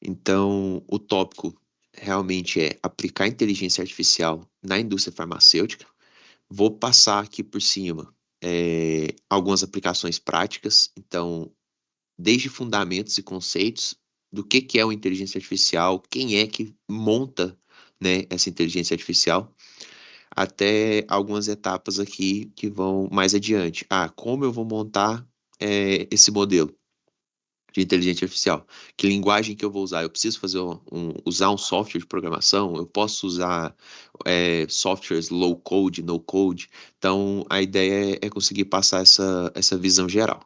Então, o tópico realmente é aplicar inteligência artificial na indústria farmacêutica. Vou passar aqui por cima algumas aplicações práticas. Então, desde fundamentos e conceitos do que é uma inteligência artificial, quem é que monta, né, essa inteligência artificial, até algumas etapas aqui que vão mais adiante. Ah, como eu vou montar esse modelo de inteligência artificial? Que linguagem que eu vou usar? Eu preciso fazer usar um software de programação? Eu posso usar softwares low code, no code? Então, a ideia é conseguir passar essa visão geral.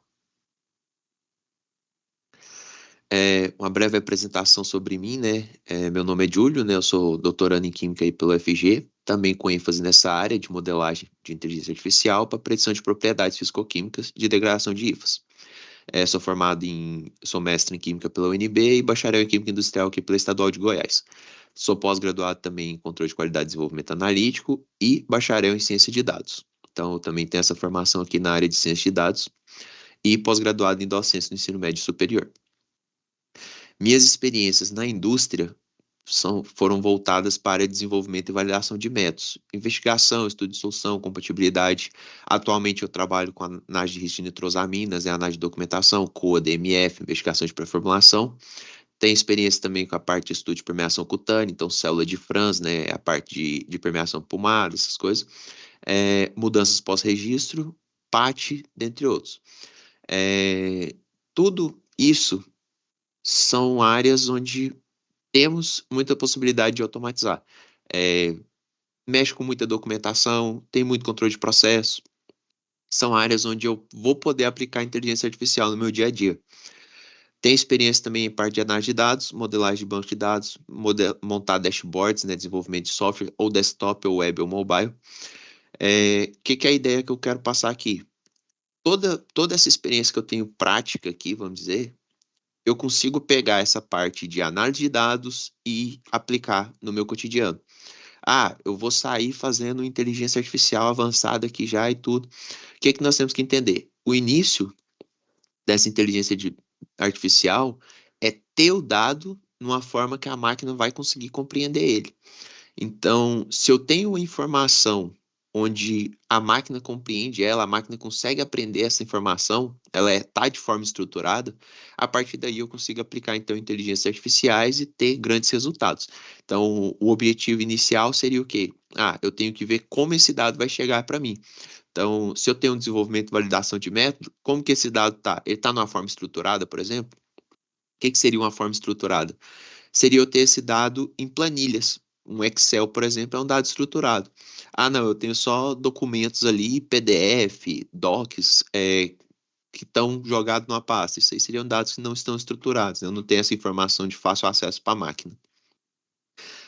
Uma breve apresentação sobre mim, né? Meu nome é Júlio, né? Eu sou doutorando em Química aí pelo UFG, também com ênfase nessa área de modelagem de inteligência artificial para predição de propriedades físico-químicas de degradação de hifas. Sou mestre em Química pela UNB e bacharel em Química Industrial aqui pela Estadual de Goiás. Sou pós-graduado também em Controle de Qualidade e Desenvolvimento Analítico e bacharel em Ciência de Dados. Então, eu também tenho essa formação aqui na área de Ciência de Dados e pós-graduado em Docência no Ensino Médio Superior. Minhas experiências na indústria foram voltadas para desenvolvimento e validação de métodos, investigação, estudo de solução, compatibilidade. Atualmente eu trabalho com análise de risco de nitrosaminas, análise de documentação, COA, DMF, investigação de pré-formulação. Tenho experiência também com a parte de estudo de permeação cutânea, então célula de Franz, né, a parte de permeação pulmar, essas coisas. Mudanças pós-registro, PAT, dentre outros. Tudo isso são áreas onde temos muita possibilidade de automatizar. É, Mexe com muita documentação, tem muito controle de processo. São áreas onde eu vou poder aplicar inteligência artificial no meu dia a dia. Tenho experiência também em parte de análise de dados, modelagem de banco de dados, montar dashboards, né, desenvolvimento de software, ou desktop, ou web, ou mobile. Que é a ideia que eu quero passar aqui? Toda essa experiência que eu tenho prática aqui, vamos dizer, eu consigo pegar essa parte de análise de dados e aplicar no meu cotidiano. Ah, eu vou sair fazendo inteligência artificial avançada aqui já e tudo. O que nós temos que entender? O início dessa artificial é ter o dado numa forma que a máquina vai conseguir compreender ele. Então, se eu tenho uma informação onde a máquina compreende ela, a máquina consegue aprender essa informação, ela está de forma estruturada, a partir daí eu consigo aplicar, então, inteligências artificiais e ter grandes resultados. Então, o objetivo inicial seria o quê? Ah, eu tenho que ver como esse dado vai chegar para mim. Então, se eu tenho um desenvolvimento e validação de método, como que esse dado está? Ele está numa forma estruturada, por exemplo? O que seria uma forma estruturada? Seria eu ter esse dado em planilhas. Um Excel, por exemplo, é um dado estruturado. Ah, não, eu tenho só documentos ali, PDF, docs, que estão jogados numa pasta. Isso aí seriam dados que não estão estruturados, né? Eu não tenho essa informação de fácil acesso para a máquina.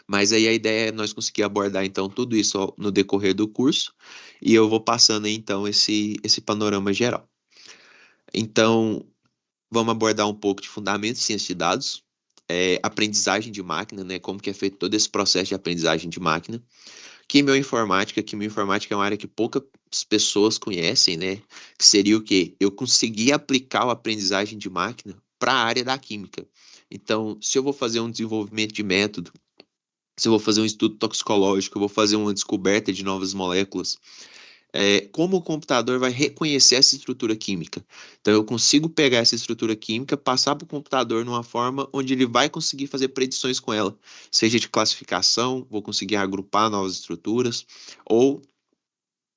Mas aí a ideia é nós conseguir abordar, então, tudo isso no decorrer do curso, e eu vou passando aí, então, esse panorama geral. Então, vamos abordar um pouco de fundamentos de ciência de dados, aprendizagem de máquina, né? Como que é feito todo esse processo de aprendizagem de máquina. Quimioinformática é uma área que poucas pessoas conhecem, né? Que seria o quê? Eu conseguir aplicar a aprendizagem de máquina para a área da química. Então, se eu vou fazer um desenvolvimento de método, se eu vou fazer um estudo toxicológico, eu vou fazer uma descoberta de novas moléculas, como o computador vai reconhecer essa estrutura química. Então, eu consigo pegar essa estrutura química, passar para o computador numa forma onde ele vai conseguir fazer predições com ela, seja de classificação, vou conseguir agrupar novas estruturas, ou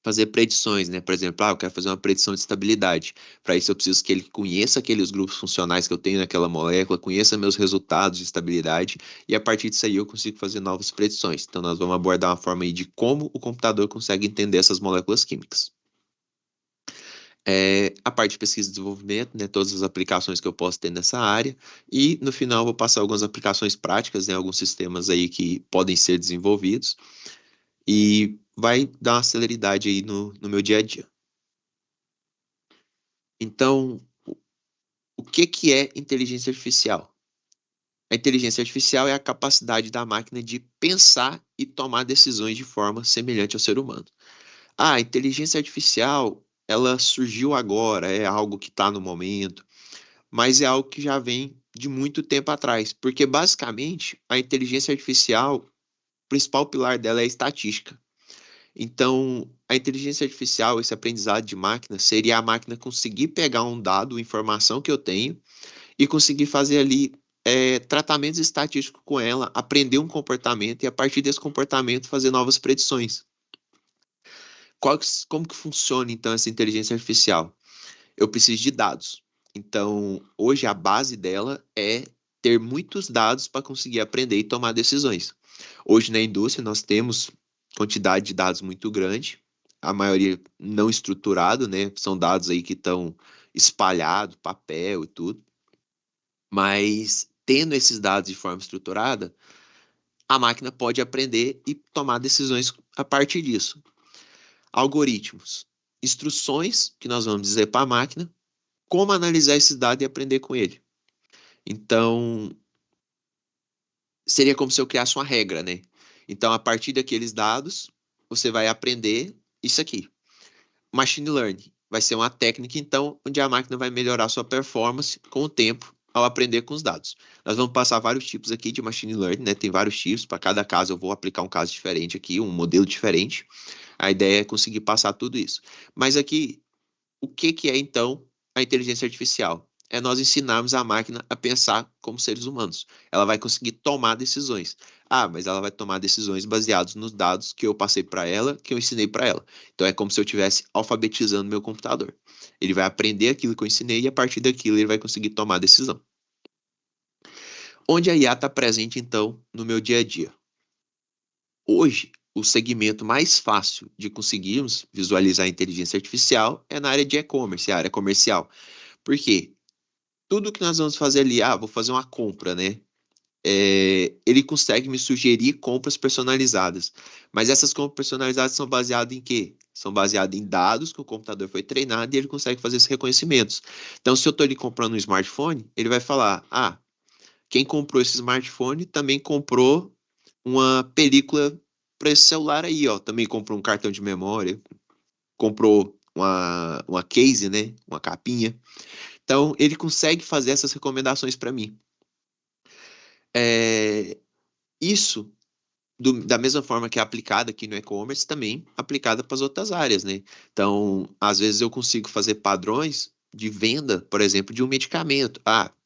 fazer predições, né? Por exemplo, eu quero fazer uma predição de estabilidade. Para isso, eu preciso que ele conheça aqueles grupos funcionais que eu tenho naquela molécula, conheça meus resultados de estabilidade, e a partir disso aí eu consigo fazer novas predições. Então, nós vamos abordar uma forma aí de como o computador consegue entender essas moléculas químicas. A parte de pesquisa e desenvolvimento, né, todas as aplicações que eu posso ter nessa área, e no final eu vou passar algumas aplicações práticas, né, alguns sistemas aí que podem ser desenvolvidos, e vai dar uma celeridade aí no meu dia a dia. Então, o que é inteligência artificial? A inteligência artificial é a capacidade da máquina de pensar e tomar decisões de forma semelhante ao ser humano. A inteligência artificial, ela surgiu agora, é algo que está no momento, mas é algo que já vem de muito tempo atrás, porque basicamente a inteligência artificial, o principal pilar dela é a estatística. Então, a inteligência artificial, esse aprendizado de máquina, seria a máquina conseguir pegar um dado, informação que eu tenho, e conseguir fazer ali tratamentos estatísticos com ela, aprender um comportamento e a partir desse comportamento fazer novas predições. Como que funciona então essa inteligência artificial? Eu preciso de dados. Então, hoje a base dela é ter muitos dados para conseguir aprender e tomar decisões. Hoje na indústria nós temos quantidade de dados muito grande, a maioria não estruturado, né? São dados aí que estão espalhados, papel e tudo. Mas tendo esses dados de forma estruturada, a máquina pode aprender e tomar decisões a partir disso. Algoritmos, instruções que nós vamos dizer para a máquina como analisar esses dados e aprender com ele. Então, seria como se eu criasse uma regra, né? Então, a partir daqueles dados, você vai aprender isso aqui. Machine Learning vai ser uma técnica, então, onde a máquina vai melhorar sua performance com o tempo ao aprender com os dados. Nós vamos passar vários tipos aqui de Machine Learning, né? Tem vários tipos, para cada caso eu vou aplicar um caso diferente aqui, um modelo diferente. A ideia é conseguir passar tudo isso. Mas aqui, o que que é, então, a inteligência artificial? É nós ensinarmos a máquina a pensar como seres humanos. Ela vai conseguir tomar decisões. Ah, mas ela vai tomar decisões baseadas nos dados que eu passei para ela, que eu ensinei para ela. Então é como se eu estivesse alfabetizando meu computador. Ele vai aprender aquilo que eu ensinei e a partir daquilo ele vai conseguir tomar decisão. Onde a IA está presente, então, no meu dia a dia? Hoje, o segmento mais fácil de conseguirmos visualizar a inteligência artificial é na área de e-commerce, a área comercial. Por quê? Tudo que nós vamos fazer ali, vou fazer uma compra, né? Ele consegue me sugerir compras personalizadas. Mas essas compras personalizadas são baseadas em quê? São baseadas em dados que o computador foi treinado e ele consegue fazer esses reconhecimentos. Então, se eu estou ali comprando um smartphone, ele vai falar: quem comprou esse smartphone também comprou uma película para esse celular aí, ó. Também comprou um cartão de memória, comprou uma case, né? Uma capinha. Então, ele consegue fazer essas recomendações para mim. Isso, da mesma forma que é aplicada aqui no e-commerce, também aplicada para as outras áreas, né? Então, às vezes eu consigo fazer padrões de venda, por exemplo, de um medicamento.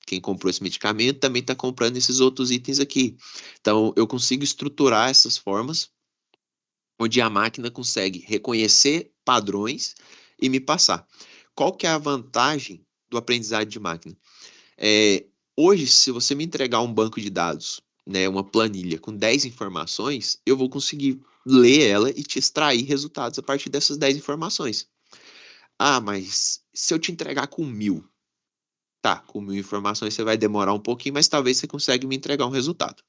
Quem comprou esse medicamento também está comprando esses outros itens aqui. Então, eu consigo estruturar essas formas onde a máquina consegue reconhecer padrões e me passar. Qual que é a vantagem do aprendizado de máquina? Hoje, se você me entregar um banco de dados, né, uma planilha com 10 informações, eu vou conseguir ler ela e te extrair resultados a partir dessas 10 informações. Mas se eu te entregar com 1.000, tá, com 1.000 informações você vai demorar um pouquinho, mas talvez você consiga me entregar um resultado.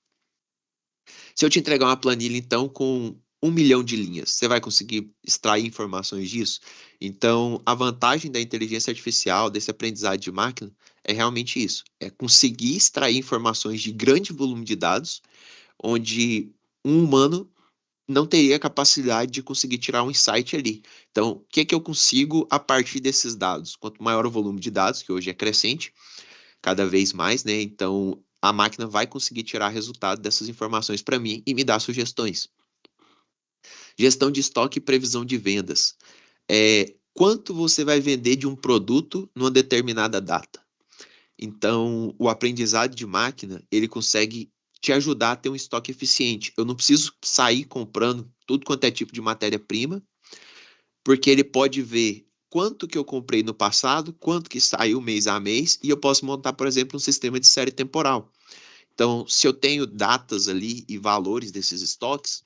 Se eu te entregar uma planilha, então, com 1 milhão de linhas, você vai conseguir extrair informações disso? Então, a vantagem da inteligência artificial, desse aprendizado de máquina, é realmente isso: é conseguir extrair informações de grande volume de dados, onde um humano não teria capacidade de conseguir tirar um insight ali. Então, o que que eu consigo a partir desses dados? Quanto maior o volume de dados, que hoje é crescente, cada vez mais, né? Então, a máquina vai conseguir tirar resultado dessas informações para mim e me dar sugestões. Gestão de estoque e previsão de vendas. Quanto você vai vender de um produto numa determinada data? Então, o aprendizado de máquina, ele consegue te ajudar a ter um estoque eficiente. Eu não preciso sair comprando tudo quanto é tipo de matéria-prima, porque ele pode ver quanto que eu comprei no passado, quanto que saiu mês a mês, e eu posso montar, por exemplo, um sistema de série temporal. Então, se eu tenho datas ali e valores desses estoques,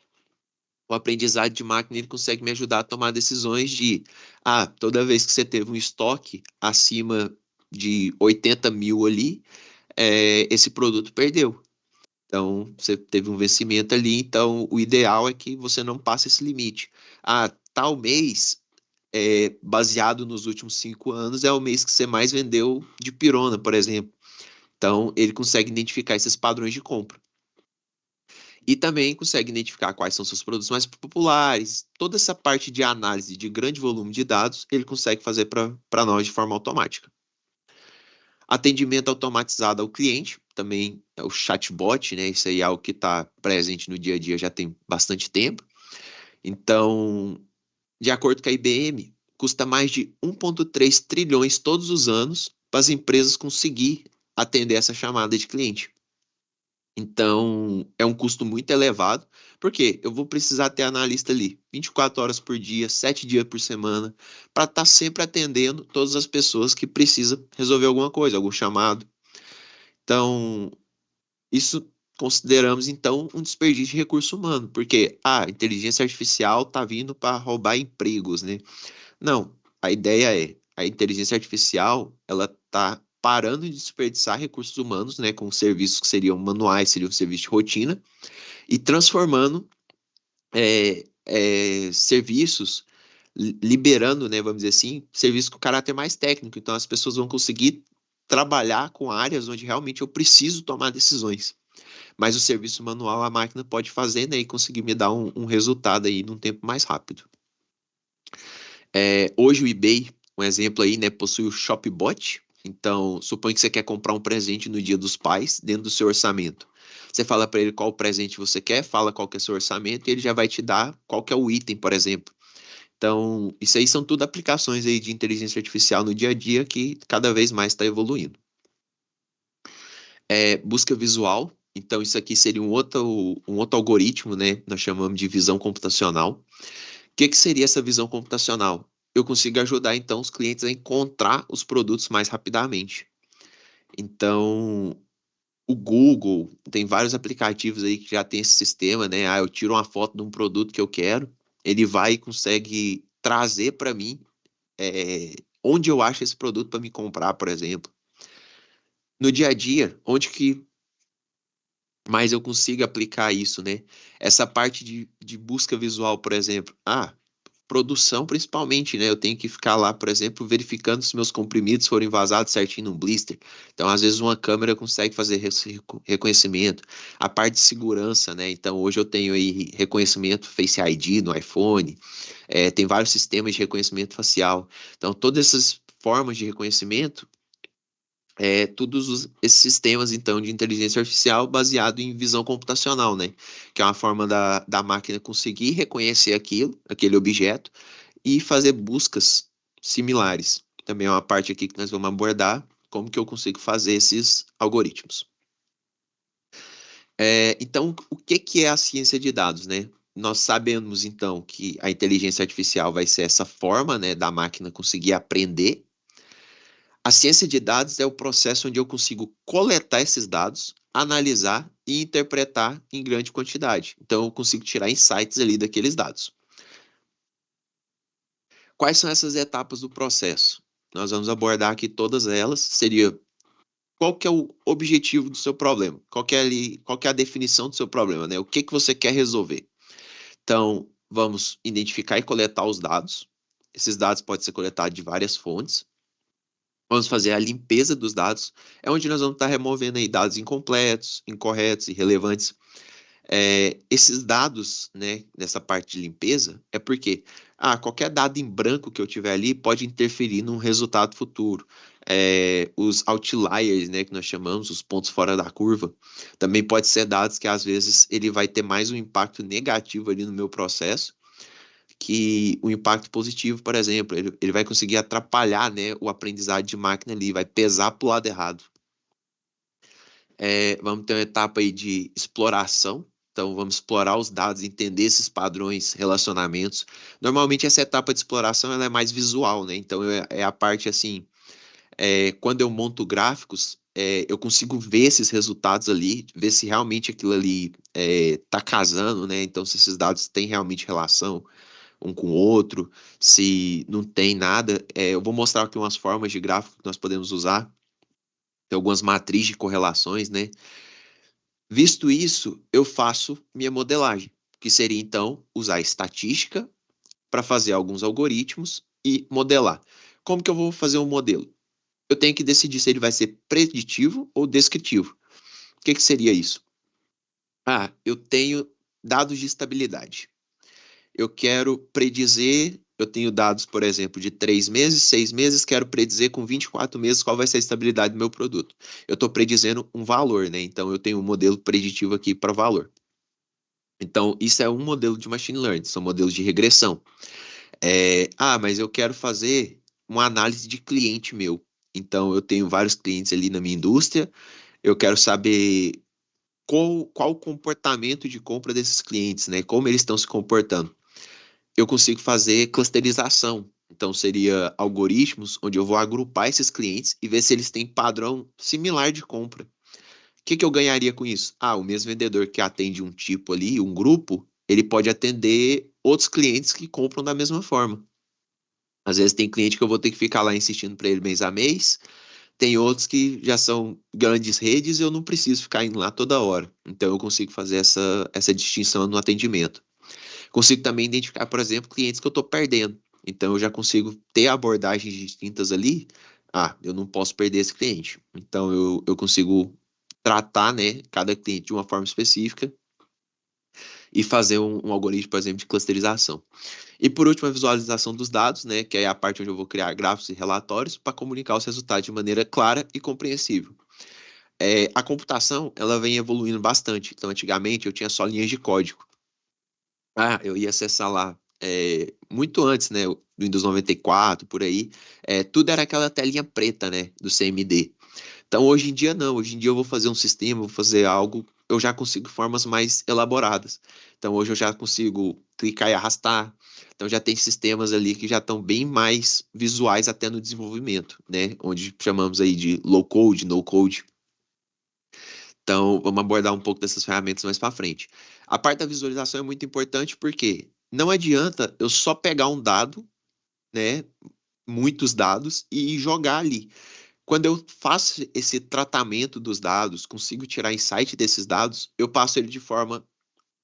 o aprendizado de máquina ele consegue me ajudar a tomar decisões de, toda vez que você teve um estoque acima de 80.000 ali, esse produto perdeu. Então, você teve um vencimento ali, então o ideal é que você não passe esse limite. Tal mês, baseado nos últimos 5 anos, é o mês que você mais vendeu de pirona, por exemplo. Então, ele consegue identificar esses padrões de compra. E também consegue identificar quais são seus produtos mais populares. Toda essa parte de análise de grande volume de dados, ele consegue fazer para nós de forma automática. Atendimento automatizado ao cliente, também é o chatbot, né? Isso aí é algo que está presente no dia a dia já tem bastante tempo. Então, de acordo com a IBM, custa mais de 1,3 trilhões todos os anos para as empresas conseguir atender essa chamada de cliente. Então, é um custo muito elevado, porque eu vou precisar ter analista ali 24 horas por dia, 7 dias por semana, para estar sempre atendendo todas as pessoas que precisam resolver alguma coisa, algum chamado. Então, isso consideramos então um desperdício de recurso humano, porque a inteligência artificial está vindo para roubar empregos, né? Não, a ideia é a inteligência artificial, ela está parando de desperdiçar recursos humanos, né, com serviços que seriam manuais, seriam serviços de rotina, e transformando serviços, liberando, né, vamos dizer assim, serviços com caráter mais técnico. Então, as pessoas vão conseguir trabalhar com áreas onde realmente eu preciso tomar decisões. Mas o serviço manual a máquina pode fazer, né, e conseguir me dar um resultado aí num tempo mais rápido. Hoje o eBay, um exemplo aí, né, possui o Shopbot. Então, suponha que você quer comprar um presente no Dia dos Pais dentro do seu orçamento. Você fala para ele qual presente você quer, fala qual que é o seu orçamento e ele já vai te dar qual que é o item, por exemplo. Então, isso aí são tudo aplicações aí de inteligência artificial no dia a dia que cada vez mais está evoluindo. Busca visual. Então, isso aqui seria um outro algoritmo, né? Nós chamamos de visão computacional. O que seria essa visão computacional? Eu consigo ajudar, então, os clientes a encontrar os produtos mais rapidamente. Então, o Google tem vários aplicativos aí que já tem esse sistema, né? Eu tiro uma foto de um produto que eu quero, ele vai e consegue trazer para mim onde eu acho esse produto para me comprar, por exemplo. No dia a dia, onde que mais eu consigo aplicar isso, né? Essa parte de busca visual, por exemplo. Produção principalmente, né? Eu tenho que ficar lá, por exemplo, verificando se meus comprimidos foram vazados certinho no blister. Então, às vezes, uma câmera consegue fazer esse reconhecimento. A parte de segurança, né? Então, hoje eu tenho aí reconhecimento Face ID no iPhone, tem vários sistemas de reconhecimento facial. Então, todas essas formas de reconhecimento, todos esses sistemas, então, de inteligência artificial baseado em visão computacional, né? Que é uma forma da máquina conseguir reconhecer aquele objeto, e fazer buscas similares. Também é uma parte aqui que nós vamos abordar, como que eu consigo fazer esses algoritmos. Então, o que é a ciência de dados, né? Nós sabemos, então, que a inteligência artificial vai ser essa forma, né, da máquina conseguir aprender. A ciência de dados é o processo onde eu consigo coletar esses dados, analisar e interpretar em grande quantidade. Então, eu consigo tirar insights ali daqueles dados. Quais são essas etapas do processo? Nós vamos abordar aqui todas elas. Seria qual que é o objetivo do seu problema? Qual que é a definição do seu problema, né? O que que você quer resolver? Então, vamos identificar e coletar os dados. Esses dados podem ser coletados de várias fontes. Vamos fazer a limpeza dos dados, é onde nós vamos estar removendo aí dados incompletos, incorretos, irrelevantes. Esses dados, né, nessa parte de limpeza, é porque qualquer dado em branco que eu tiver ali pode interferir num resultado futuro. Os outliers, né, que nós chamamos, os pontos fora da curva, também pode ser dados que às vezes ele vai ter mais um impacto negativo ali no meu processo que o impacto positivo, por exemplo. Ele vai conseguir atrapalhar, né, o aprendizado de máquina ali, vai pesar para o lado errado. Vamos ter uma etapa aí de exploração. Então, vamos explorar os dados, entender esses padrões, relacionamentos. Normalmente, essa etapa de exploração ela é mais visual, né? Então, é a parte assim, quando eu monto gráficos, eu consigo ver esses resultados ali, ver se realmente aquilo ali está casando, né? Então, se esses dados têm realmente relação um com o outro, se não tem nada. Eu vou mostrar aqui umas formas de gráfico que nós podemos usar. Tem algumas matrizes de correlações, né? Visto isso, eu faço minha modelagem, que seria então usar estatística para fazer alguns algoritmos e modelar. Como que eu vou fazer um modelo? Eu tenho que decidir se ele vai ser preditivo ou descritivo. O que seria isso? Eu tenho dados de estabilidade. Eu quero predizer, eu tenho dados, por exemplo, de 3 meses, 6 meses, quero predizer com 24 meses qual vai ser a estabilidade do meu produto. Eu estou predizendo um valor, né? Então, eu tenho um modelo preditivo aqui para valor. Então, isso é um modelo de machine learning, são modelos de regressão. Mas eu quero fazer uma análise de cliente meu. Então, eu tenho vários clientes ali na minha indústria, eu quero saber qual o comportamento de compra desses clientes, né? Como eles estão se comportando. Eu consigo fazer clusterização. Então, seria algoritmos onde eu vou agrupar esses clientes e ver se eles têm padrão similar de compra. O que que eu ganharia com isso? O mesmo vendedor que atende um tipo ali, um grupo, ele pode atender outros clientes que compram da mesma forma. Às vezes tem cliente que eu vou ter que ficar lá insistindo para ele mês a mês, tem outros que já são grandes redes e eu não preciso ficar indo lá toda hora. Então eu consigo fazer essa distinção no atendimento. Consigo também identificar, por exemplo, clientes que eu estou perdendo. Então eu já consigo ter abordagens distintas ali. Eu não posso perder esse cliente. Então eu consigo tratar, né, cada cliente de uma forma específica e fazer um algoritmo, por exemplo, de clusterização. E por último, a visualização dos dados, né, que é a parte onde eu vou criar gráficos e relatórios para comunicar os resultados de maneira clara e compreensível. A computação, ela vem evoluindo bastante. Então, antigamente, eu tinha só linhas de código. Eu ia acessar lá muito antes, né, do Windows 94, por aí, tudo era aquela telinha preta, né, do CMD. Então, hoje em dia, não. Hoje em dia, eu vou fazer um sistema, vou fazer algo, eu já consigo formas mais elaboradas. Então, hoje eu já consigo clicar e arrastar. Então, já tem sistemas ali que já estão bem mais visuais até no desenvolvimento, né? Onde chamamos aí de low code, no code. Então, vamos abordar um pouco dessas ferramentas mais para frente. A parte da visualização é muito importante porque não adianta eu só pegar um dado, né? Muitos dados e jogar ali. Quando eu faço esse tratamento dos dados, consigo tirar insight desses dados, eu passo ele de forma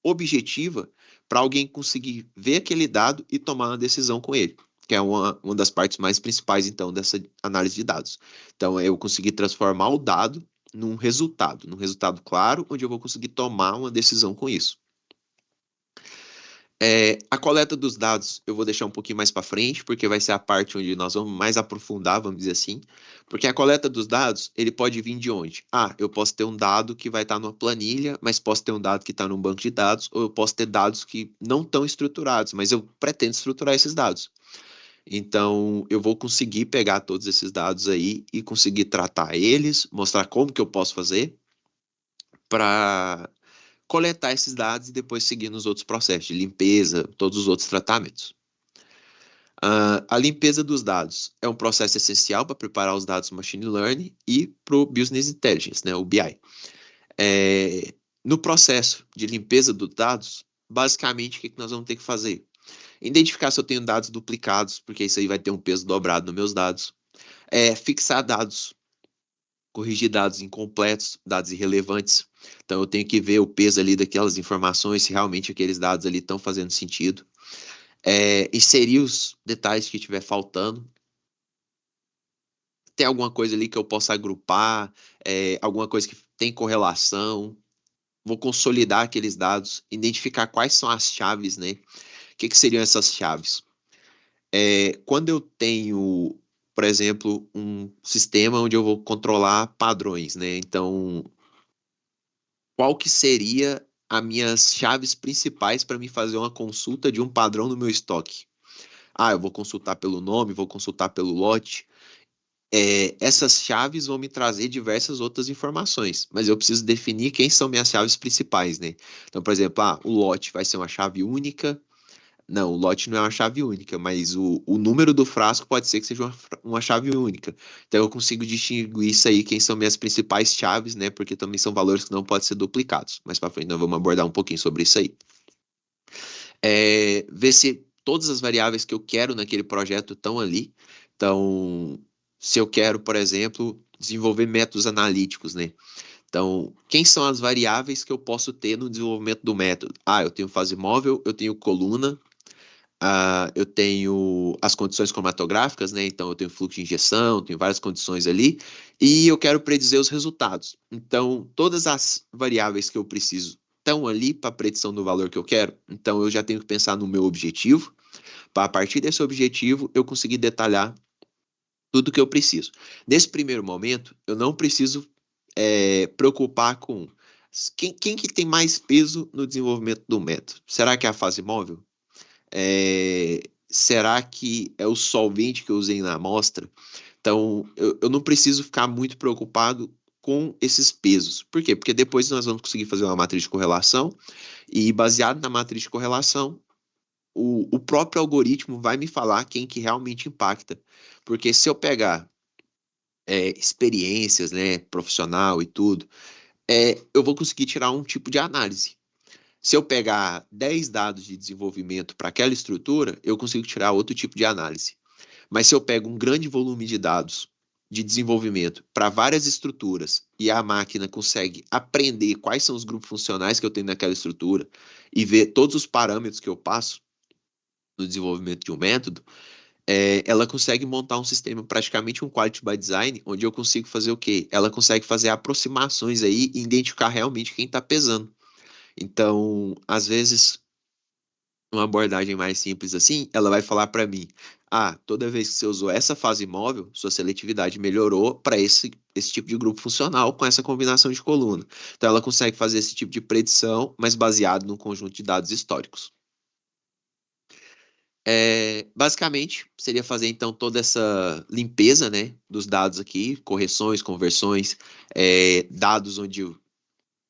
objetiva para alguém conseguir ver aquele dado e tomar uma decisão com ele, que é uma das partes mais principais, então, dessa análise de dados. Então, eu conseguir transformar o dado num resultado claro, onde eu vou conseguir tomar uma decisão com isso. A coleta dos dados eu vou deixar um pouquinho mais para frente, porque vai ser a parte onde nós vamos mais aprofundar, vamos dizer assim. Porque a coleta dos dados, ele pode vir de onde? Eu posso ter um dado que vai estar numa planilha, mas posso ter um dado que está num banco de dados, ou eu posso ter dados que não estão estruturados, mas eu pretendo estruturar esses dados. Então, eu vou conseguir pegar todos esses dados aí e conseguir tratar eles, mostrar como que eu posso fazer para coletar esses dados e depois seguir nos outros processos de limpeza, todos os outros tratamentos. A limpeza dos dados é um processo essencial para preparar os dados do Machine Learning e para o Business Intelligence, né, o BI. No processo de limpeza dos dados, basicamente, o que nós vamos ter que fazer? Identificar se eu tenho dados duplicados, porque isso aí vai ter um peso dobrado nos meus dados. Fixar dados, corrigir dados incompletos, dados irrelevantes. Então, eu tenho que ver o peso ali daquelas informações, se realmente aqueles dados ali estão fazendo sentido. Inserir os detalhes que estiver faltando. Tem alguma coisa ali que eu possa agrupar, alguma coisa que tem correlação. Vou consolidar aqueles dados, identificar quais são as chaves, né? O que seriam essas chaves? Quando eu tenho, por exemplo, um sistema onde eu vou controlar padrões, né? Então, qual que seria as minhas chaves principais para me fazer uma consulta de um padrão no meu estoque? Eu vou consultar pelo nome, vou consultar pelo lote. Essas chaves vão me trazer diversas outras informações, mas eu preciso definir quem são minhas chaves principais, né? Então, por exemplo, o lote vai ser uma chave única. Não, o lote não é uma chave única, mas o número do frasco pode ser que seja uma chave única. Então, eu consigo distinguir isso aí, quem são minhas principais chaves, né? Porque também são valores que não podem ser duplicados. Mais para frente, nós vamos abordar um pouquinho sobre isso aí. Ver se todas as variáveis que eu quero naquele projeto estão ali. Então, se eu quero, por exemplo, desenvolver métodos analíticos, né? Então, quem são as variáveis que eu posso ter no desenvolvimento do método? Eu tenho fase móvel, eu tenho coluna, eu tenho as condições cromatográficas, né? Então, eu tenho fluxo de injeção, tenho várias condições ali, e eu quero predizer os resultados. Então, todas as variáveis que eu preciso estão ali para a predição do valor que eu quero. Então, eu já tenho que pensar no meu objetivo, a partir desse objetivo, eu conseguir detalhar tudo que eu preciso. Nesse primeiro momento, eu não preciso preocupar com quem que tem mais peso no desenvolvimento do método. Será que é a fase móvel? Será que é o solvente que eu usei na amostra? Então, eu não preciso ficar muito preocupado com esses pesos. Por quê? Porque depois nós vamos conseguir fazer uma matriz de correlação e, baseado na matriz de correlação, o próprio algoritmo vai me falar quem que realmente impacta. Porque se eu pegar experiências, né, profissional e tudo, eu vou conseguir tirar um tipo de análise. Se eu pegar 10 dados de desenvolvimento para aquela estrutura, eu consigo tirar outro tipo de análise. Mas se eu pego um grande volume de dados de desenvolvimento para várias estruturas e a máquina consegue aprender quais são os grupos funcionais que eu tenho naquela estrutura e ver todos os parâmetros que eu passo no desenvolvimento de um método, ela consegue montar um sistema, praticamente um quality by design, onde eu consigo fazer o quê? Ela consegue fazer aproximações aí e identificar realmente quem está pesando. Então, às vezes, uma abordagem mais simples assim, ela vai falar para mim: toda vez que você usou essa fase móvel, sua seletividade melhorou para esse tipo de grupo funcional com essa combinação de coluna. Então, ela consegue fazer esse tipo de predição, mas baseado num conjunto de dados históricos. Basicamente, seria fazer então toda essa limpeza, né, dos dados aqui, correções, conversões, dados onde eu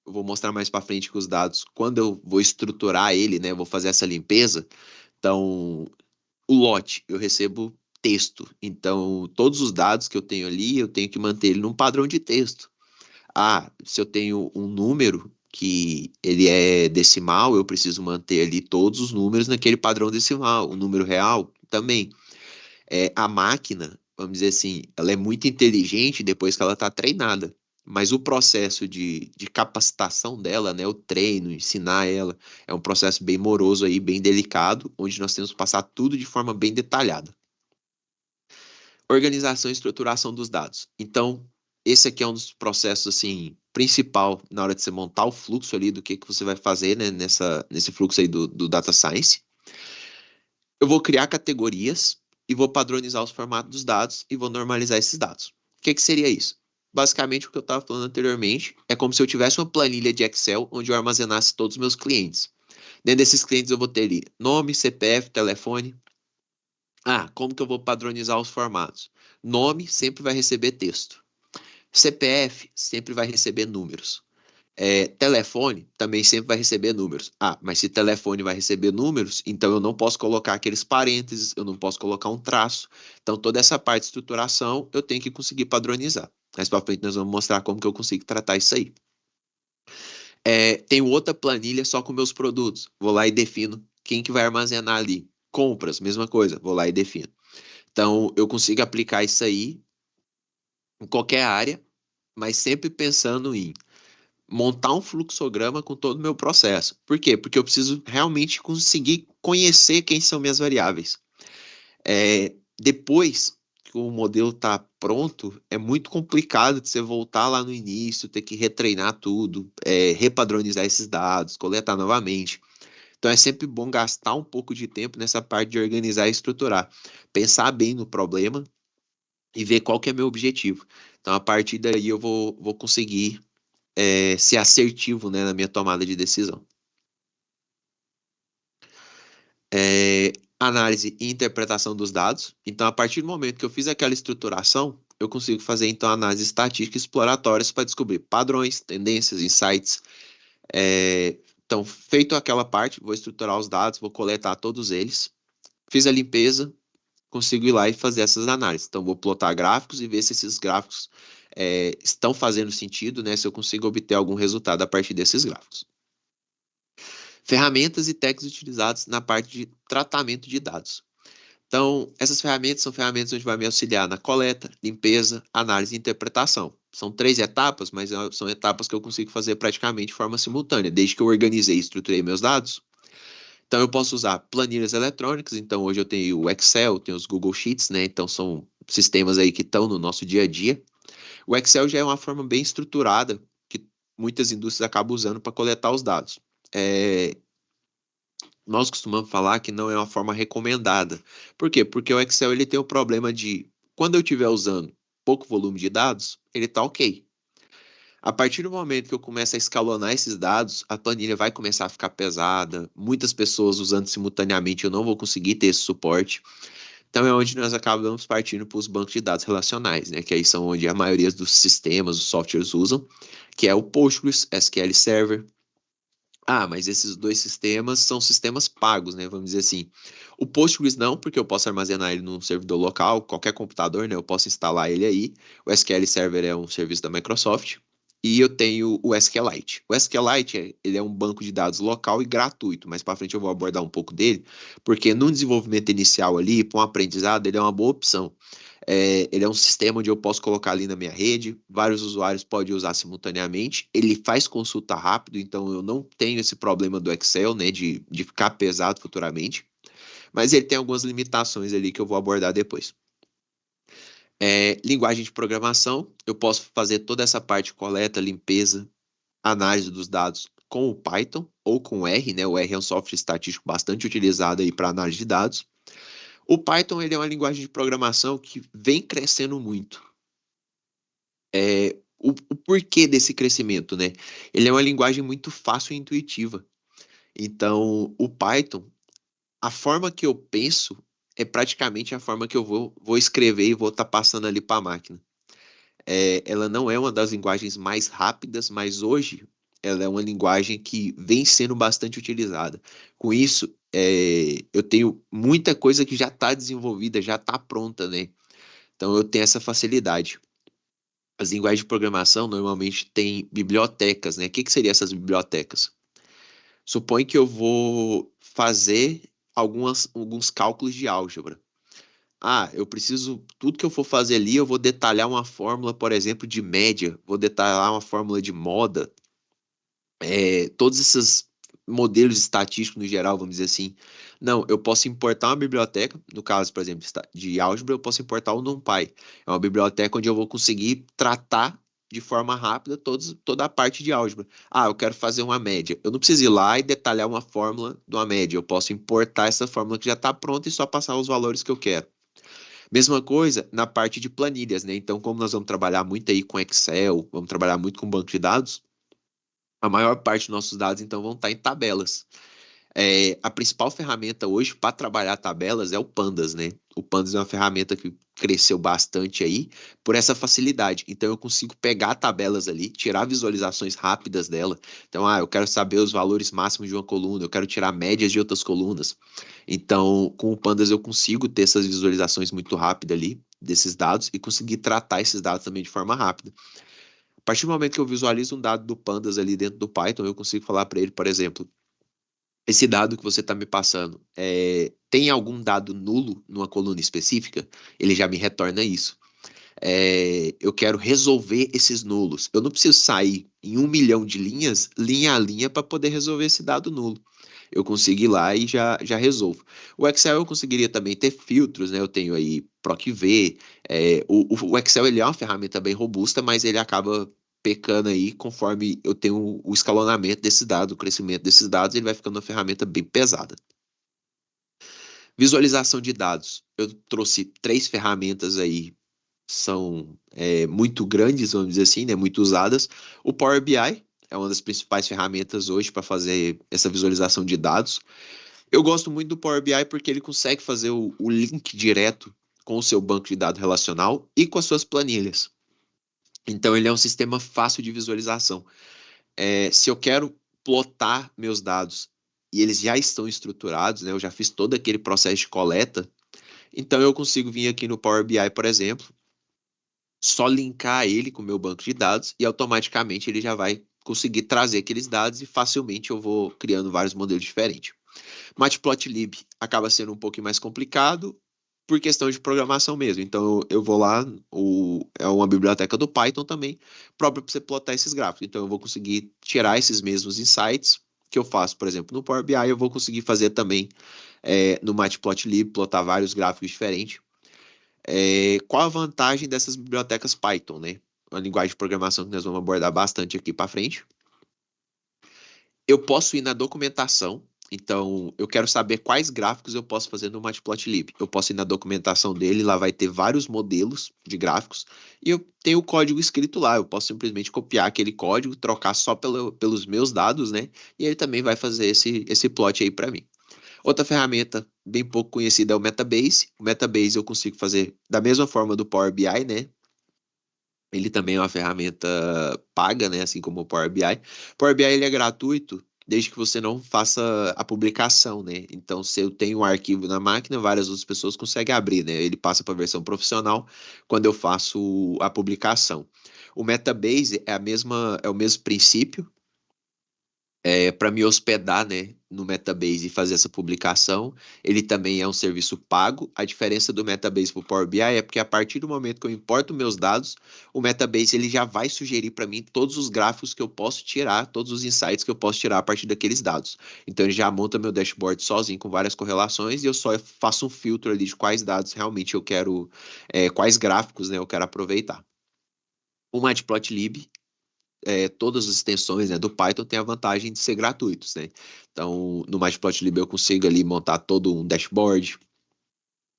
vou mostrar mais para frente que os dados, quando eu vou estruturar ele, né, vou fazer essa limpeza. Então, o lote, eu recebo texto. Então, todos os dados que eu tenho ali, eu tenho que manter ele num padrão de texto. Se eu tenho um número que ele é decimal, eu preciso manter ali todos os números naquele padrão decimal. O número real também. A máquina, vamos dizer assim, ela é muito inteligente depois que ela está treinada. Mas o processo de capacitação dela, né, o treino, ensinar ela, é um processo bem moroso aí, bem delicado, onde nós temos que passar tudo de forma bem detalhada. Organização e estruturação dos dados. Então, esse aqui é um dos processos assim principal na hora de você montar o fluxo ali do que você vai fazer, né, nesse fluxo aí do Data Science. Eu vou criar categorias e vou padronizar os formatos dos dados e vou normalizar esses dados. O que seria isso? Basicamente, o que eu estava falando anteriormente é como se eu tivesse uma planilha de Excel onde eu armazenasse todos os meus clientes. Dentro desses clientes eu vou ter ali nome, CPF, telefone. Como que eu vou padronizar os formatos? Nome sempre vai receber texto. CPF sempre vai receber números. Telefone também sempre vai receber números. Mas se telefone vai receber números, então eu não posso colocar aqueles parênteses, eu não posso colocar um traço. Então toda essa parte de estruturação eu tenho que conseguir padronizar. Mais para frente nós vamos mostrar como que eu consigo tratar isso aí. Tenho outra planilha só com meus produtos. Vou lá e defino quem que vai armazenar ali. Compras, mesma coisa. Vou lá e defino. Então eu consigo aplicar isso aí em qualquer área, mas sempre pensando em montar um fluxograma com todo o meu processo. Por quê? Porque eu preciso realmente conseguir conhecer quem são minhas variáveis. Depois que o modelo está pronto, é muito complicado de você voltar lá no início, ter que retreinar tudo, repadronizar esses dados, coletar novamente. Então é sempre bom gastar um pouco de tempo nessa parte de organizar e estruturar. Pensar bem no problema e ver qual que é meu objetivo. Então, a partir daí, eu vou conseguir ser assertivo, né, na minha tomada de decisão. Análise e interpretação dos dados. Então, a partir do momento que eu fiz aquela estruturação, eu consigo fazer, então, análise estatística exploratórias para descobrir padrões, tendências, insights. Então, feito aquela parte, vou estruturar os dados, vou coletar todos eles. Fiz a limpeza, consigo ir lá e fazer essas análises. Então, vou plotar gráficos e ver se esses gráficos estão fazendo sentido, né? Se eu consigo obter algum resultado a partir desses gráficos. Ferramentas e técnicas utilizadas na parte de tratamento de dados. Então, essas ferramentas são ferramentas onde vai me auxiliar na coleta, limpeza, análise e interpretação. São 3 etapas, mas são etapas que eu consigo fazer praticamente de forma simultânea, desde que eu organizei e estruturei meus dados. Então, eu posso usar planilhas eletrônicas. Então, hoje eu tenho o Excel, tenho os Google Sheets, né? Então, são sistemas aí que estão no nosso dia a dia. O Excel já é uma forma bem estruturada que muitas indústrias acabam usando para coletar os dados. nós costumamos falar que não é uma forma recomendada. Por quê? Porque o Excel ele tem o problema de, quando eu estiver usando pouco volume de dados, ele está ok. A partir do momento que eu começo a escalonar esses dados, a planilha vai começar a ficar pesada, muitas pessoas usando simultaneamente, eu não vou conseguir ter esse suporte. Então é onde nós acabamos partindo para os bancos de dados relacionais, né? Que aí são onde a maioria dos sistemas, os softwares usam, que é o Postgres, SQL Server. Ah, mas esses dois sistemas são sistemas pagos, né? Vamos dizer assim. O Postgres não, porque eu posso armazenar ele num servidor local, qualquer computador, né? Eu posso instalar ele aí. O SQL Server é um serviço da Microsoft. E eu tenho o SQLite. O SQLite, ele é um banco de dados local e gratuito, mas para frente eu vou abordar um pouco dele, porque no desenvolvimento inicial ali, para um aprendizado, ele é uma boa opção. Ele é um sistema onde eu posso colocar ali na minha rede, vários usuários podem usar simultaneamente. Ele faz consulta rápido, então eu não tenho esse problema do Excel, né, de ficar pesado futuramente. Mas ele tem algumas limitações ali que eu vou abordar depois. Linguagem de programação, eu posso fazer toda essa parte de coleta, limpeza, análise dos dados com o Python ou com o R, né? O R é um software estatístico bastante utilizado aí para análise de dados. O Python ele é uma linguagem de programação que vem crescendo muito. O porquê desse crescimento, né? Ele é uma linguagem muito fácil e intuitiva. Então, o Python, a forma que eu penso é praticamente a forma que eu vou escrever e vou estar passando ali para a máquina. Ela não é uma das linguagens mais rápidas, mas hoje ela é uma linguagem que vem sendo bastante utilizada. Com isso, eu tenho muita coisa que já está desenvolvida, já está pronta, né? Então eu tenho essa facilidade. As linguagens de programação normalmente têm bibliotecas, né? O que seriam essas bibliotecas? Supõe que eu vou fazer alguns cálculos de álgebra. Ah, eu preciso, tudo que eu for fazer ali, eu vou detalhar uma fórmula, por exemplo, de média, vou detalhar uma fórmula de moda, todos esses modelos estatísticos no geral, vamos dizer assim. Não, eu posso importar uma biblioteca, no caso, por exemplo, de álgebra, eu posso importar o NumPy. É uma biblioteca onde eu vou conseguir tratar de forma rápida toda a parte de álgebra. Ah, eu quero fazer uma média. Eu não preciso ir lá e detalhar uma fórmula de uma média. Eu posso importar essa fórmula que já está pronta e só passar os valores que eu quero. Mesma coisa na parte de planilhas, né? Então, como nós vamos trabalhar muito aí com Excel, vamos trabalhar muito com banco de dados, a maior parte dos nossos dados, então, vão estar em tabelas. A principal ferramenta hoje para trabalhar tabelas é o Pandas, né? O Pandas é uma ferramenta que cresceu bastante aí por essa facilidade. Então eu consigo pegar tabelas ali, tirar visualizações rápidas dela. Então, eu quero saber os valores máximos de uma coluna, eu quero tirar médias de outras colunas. Então, com o Pandas eu consigo ter essas visualizações muito rápidas ali desses dados e conseguir tratar esses dados também de forma rápida. A partir do momento que eu visualizo um dado do Pandas ali dentro do Python, eu consigo falar para ele, por exemplo, esse dado que você está me passando, tem algum dado nulo numa coluna específica? Ele já me retorna isso. Eu quero resolver esses nulos. Eu não preciso sair em 1 milhão de linhas, linha a linha, para poder resolver esse dado nulo. Eu consigo ir lá e já resolvo. O Excel eu conseguiria também ter filtros, né? Eu tenho aí PROC-V. O Excel ele é uma ferramenta bem robusta, mas ele acaba pecando aí conforme eu tenho o escalonamento desses dados, o crescimento desses dados, ele vai ficando uma ferramenta bem pesada. Visualização de dados. Eu trouxe 3 ferramentas aí, são muito grandes, vamos dizer assim, né, muito usadas. O Power BI é uma das principais ferramentas hoje para fazer essa visualização de dados. Eu gosto muito do Power BI porque ele consegue fazer o link direto com o seu banco de dados relacional e com as suas planilhas. Então, ele é um sistema fácil de visualização. Se eu quero plotar meus dados e eles já estão estruturados, né, eu já fiz todo aquele processo de coleta, então eu consigo vir aqui no Power BI, por exemplo, só linkar ele com o meu banco de dados e automaticamente ele já vai conseguir trazer aqueles dados e facilmente eu vou criando vários modelos diferentes. Matplotlib acaba sendo um pouquinho mais complicado por questão de programação mesmo. Então eu vou lá, é uma biblioteca do Python também, própria para você plotar esses gráficos. Então eu vou conseguir tirar esses mesmos insights que eu faço, por exemplo, no Power BI, eu vou conseguir fazer também no Matplotlib, plotar vários gráficos diferentes. Qual a vantagem dessas bibliotecas Python, né? Uma linguagem de programação que nós vamos abordar bastante aqui para frente. Eu posso ir na documentação Então, eu quero saber quais gráficos eu posso fazer no Matplotlib. Eu posso ir na documentação dele, lá vai ter vários modelos de gráficos, e eu tenho o código escrito lá. Eu posso simplesmente copiar aquele código, trocar só pelos meus dados, né? E ele também vai fazer esse plot aí para mim. Outra ferramenta bem pouco conhecida é o Metabase. O Metabase eu consigo fazer da mesma forma do Power BI, né? Ele também é uma ferramenta paga, né? Assim como o Power BI. Power BI ele é gratuito desde que você não faça a publicação, né? Então, se eu tenho um arquivo na máquina, várias outras pessoas conseguem abrir, né? Ele passa para a versão profissional quando eu faço a publicação. O Metabase é o mesmo princípio, para me hospedar, né, no Metabase e fazer essa publicação. Ele também é um serviço pago. A diferença do Metabase para o Power BI é porque a partir do momento que eu importo meus dados, o Metabase ele já vai sugerir para mim todos os gráficos que eu posso tirar, todos os insights que eu posso tirar a partir daqueles dados. Então ele já monta meu dashboard sozinho com várias correlações e eu só faço um filtro ali de quais dados realmente eu quero, quais gráficos, né, eu quero aproveitar. O Matplotlib todas as extensões, né, do Python têm a vantagem de ser gratuitos, né? Então, no Matplotlib eu consigo ali montar todo um dashboard.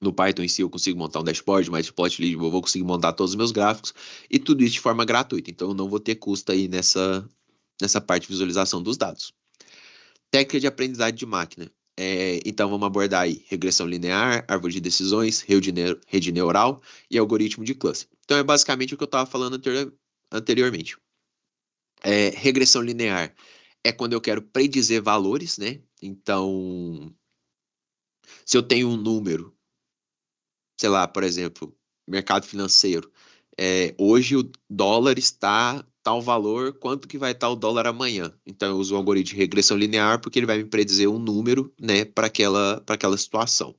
No Python em si eu consigo montar um dashboard, no Matplotlib eu vou conseguir montar todos os meus gráficos e tudo isso de forma gratuita. Então, eu não vou ter custo aí nessa parte de visualização dos dados. Técnica de aprendizagem de máquina. Então, vamos abordar aí regressão linear, árvore de decisões, rede neural e algoritmo de cluster. Então, é basicamente o que eu estava falando anteriormente. Regressão linear é quando eu quero predizer valores, né? Então, se eu tenho um número, sei lá, por exemplo, mercado financeiro, hoje o dólar está tal valor, quanto que vai estar o dólar amanhã? Então, eu uso o algoritmo de regressão linear porque ele vai me predizer um número, né, para aquela situação.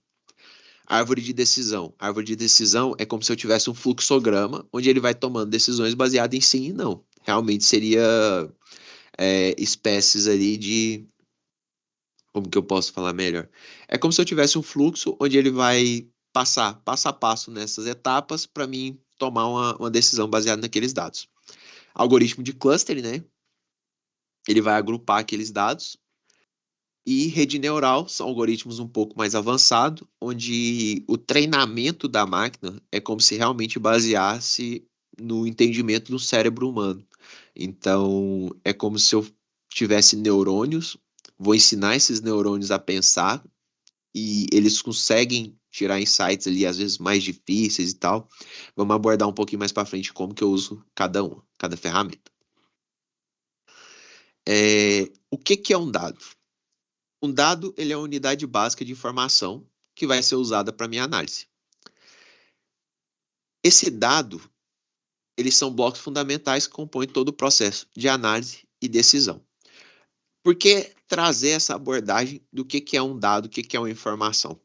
Árvore de decisão. Árvore de decisão é como se eu tivesse um fluxograma onde ele vai tomando decisões baseadas em sim e não. Realmente seria espécies ali de. Como que eu posso falar melhor? É como se eu tivesse um fluxo onde ele vai passar passo a passo nessas etapas para mim tomar uma decisão baseada naqueles dados. Algoritmo de cluster, né? Ele vai agrupar aqueles dados. E rede neural são algoritmos um pouco mais avançados, onde o treinamento da máquina é como se realmente baseasse no entendimento do cérebro humano. Então, é como se eu tivesse neurônios, vou ensinar esses neurônios a pensar e eles conseguem tirar insights ali, às vezes mais difíceis e tal. Vamos abordar um pouquinho mais para frente como que eu uso cada ferramenta. O que é um dado? Um dado, ele é a unidade básica de informação que vai ser usada para minha análise. Esse dado, eles são blocos fundamentais que compõem todo o processo de análise e decisão. Por que trazer essa abordagem do que é um dado, o que é uma informação?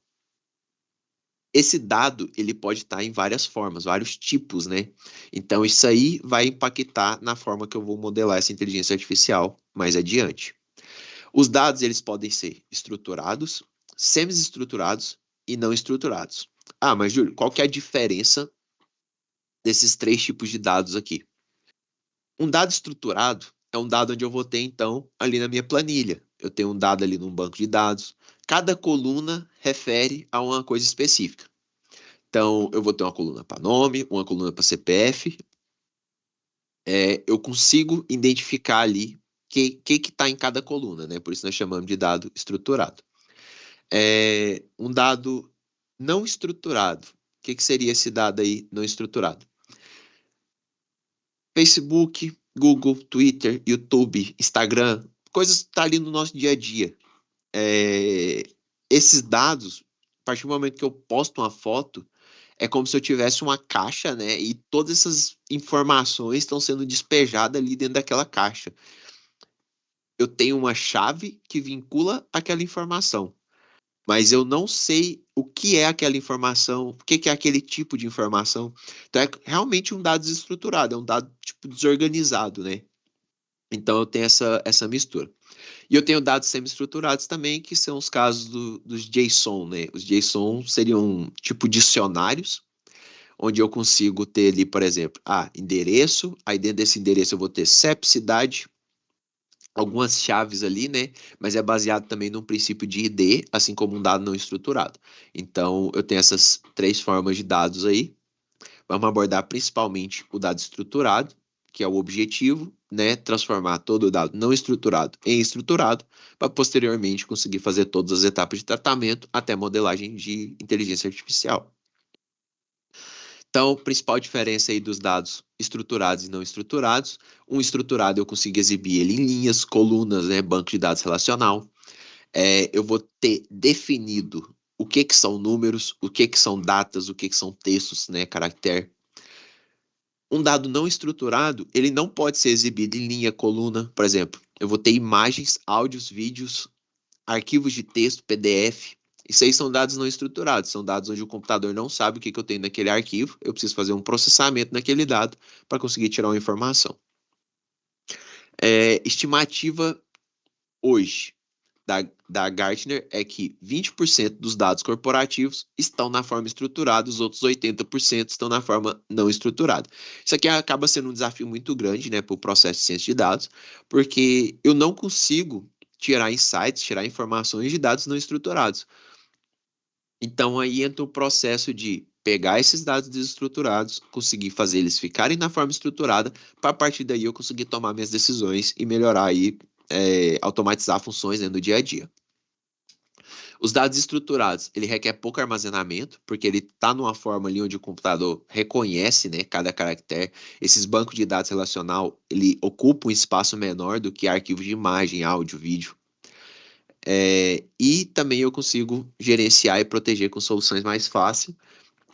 Esse dado, ele pode estar em várias formas, vários tipos, né? Então, isso aí vai impactar na forma que eu vou modelar essa inteligência artificial mais adiante. Os dados, eles podem ser estruturados, semi-estruturados e não estruturados. Ah, mas Júlio, qual que é a diferença desses três tipos de dados aqui? Um dado estruturado é um dado onde eu vou ter, então, ali na minha planilha. Eu tenho um dado ali num banco de dados. Cada coluna refere a uma coisa específica. Então, eu vou ter uma coluna para nome, uma coluna para CPF. Eu consigo identificar ali o que está em cada coluna, né? Por isso nós chamamos de dado estruturado. Um dado não estruturado. O que seria esse dado aí não estruturado? Facebook, Google, Twitter, YouTube, Instagram, coisas que estão tá ali no nosso dia a dia. Esses dados, a partir do momento que eu posto uma foto, é como se eu tivesse uma caixa, né? E todas essas informações estão sendo despejadas ali dentro daquela caixa. Eu tenho uma chave que vincula aquela informação, mas eu não sei o que é aquela informação, o que é aquele tipo de informação. Então é realmente um dado desestruturado, é um dado tipo desorganizado, né? Então eu tenho essa mistura. E eu tenho dados semi-estruturados também, que são os casos dos JSON, né? Os JSON seriam tipo dicionários, onde eu consigo ter ali, por exemplo, endereço, aí dentro desse endereço eu vou ter CEP, cidade, algumas chaves ali, né? Mas é baseado também num princípio de ID, assim como um dado não estruturado. Então, eu tenho essas três formas de dados aí. Vamos abordar principalmente o dado estruturado, que é o objetivo, né? Transformar todo o dado não estruturado em estruturado, para posteriormente conseguir fazer todas as etapas de tratamento até modelagem de inteligência artificial. Então, a principal diferença aí dos dados estruturados e não estruturados, um estruturado eu consigo exibir ele em linhas, colunas, né, banco de dados relacional. Eu vou ter definido o que são números, o que são datas, o que são textos, né, caractere. Um dado não estruturado, ele não pode ser exibido em linha, coluna, por exemplo. Eu vou ter imagens, áudios, vídeos, arquivos de texto, PDF. Isso aí são dados não estruturados, são dados onde o computador não sabe o que eu tenho naquele arquivo. Eu preciso fazer um processamento naquele dado para conseguir tirar uma informação. Estimativa hoje da Gartner é que 20% dos dados corporativos estão na forma estruturada, os outros 80% estão na forma não estruturada. Isso aqui acaba sendo um desafio muito grande, né, para o processo de ciência de dados, porque eu não consigo tirar insights, tirar informações de dados não estruturados. Então aí entra o processo de pegar esses dados desestruturados, conseguir fazer eles ficarem na forma estruturada, para a partir daí eu conseguir tomar minhas decisões e melhorar aí, automatizar funções, né, no dia a dia. Os dados estruturados, ele requer pouco armazenamento, porque ele está numa forma ali onde o computador reconhece, né, cada caractere. Esses bancos de dados relacional, ele ocupa um espaço menor do que arquivos de imagem, áudio, vídeo. E também eu consigo gerenciar e proteger com soluções mais fáceis.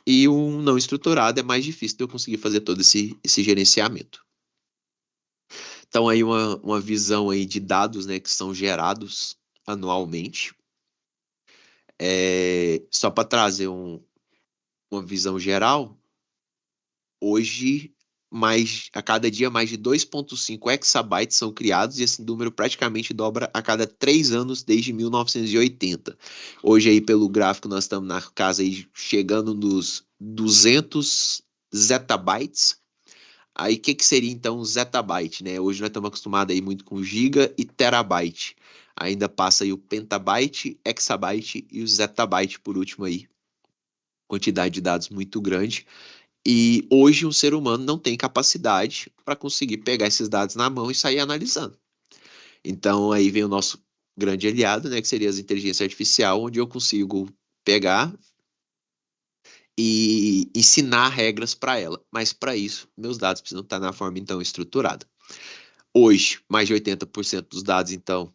E um não estruturado é mais difícil de eu conseguir fazer todo esse gerenciamento. Então aí uma visão aí de dados, né, que são gerados anualmente. Só para trazer uma visão geral, hoje a cada dia mais de 2,5 exabytes são criados e esse número praticamente dobra a cada 3 anos desde 1980. Hoje aí pelo gráfico nós estamos na casa aí chegando nos 200 zettabytes. Aí o que seria então um zettabyte, né? Hoje nós estamos acostumados aí muito com giga e terabyte. Ainda passa aí o pentabyte, exabyte e o zettabyte por último aí. Quantidade de dados muito grande. E hoje um ser humano não tem capacidade para conseguir pegar esses dados na mão e sair analisando. Então aí vem o nosso grande aliado, né, que seria as inteligência artificial, onde eu consigo pegar e ensinar regras para ela. Mas para isso, meus dados precisam estar na forma então estruturada. Hoje, mais de 80% dos dados então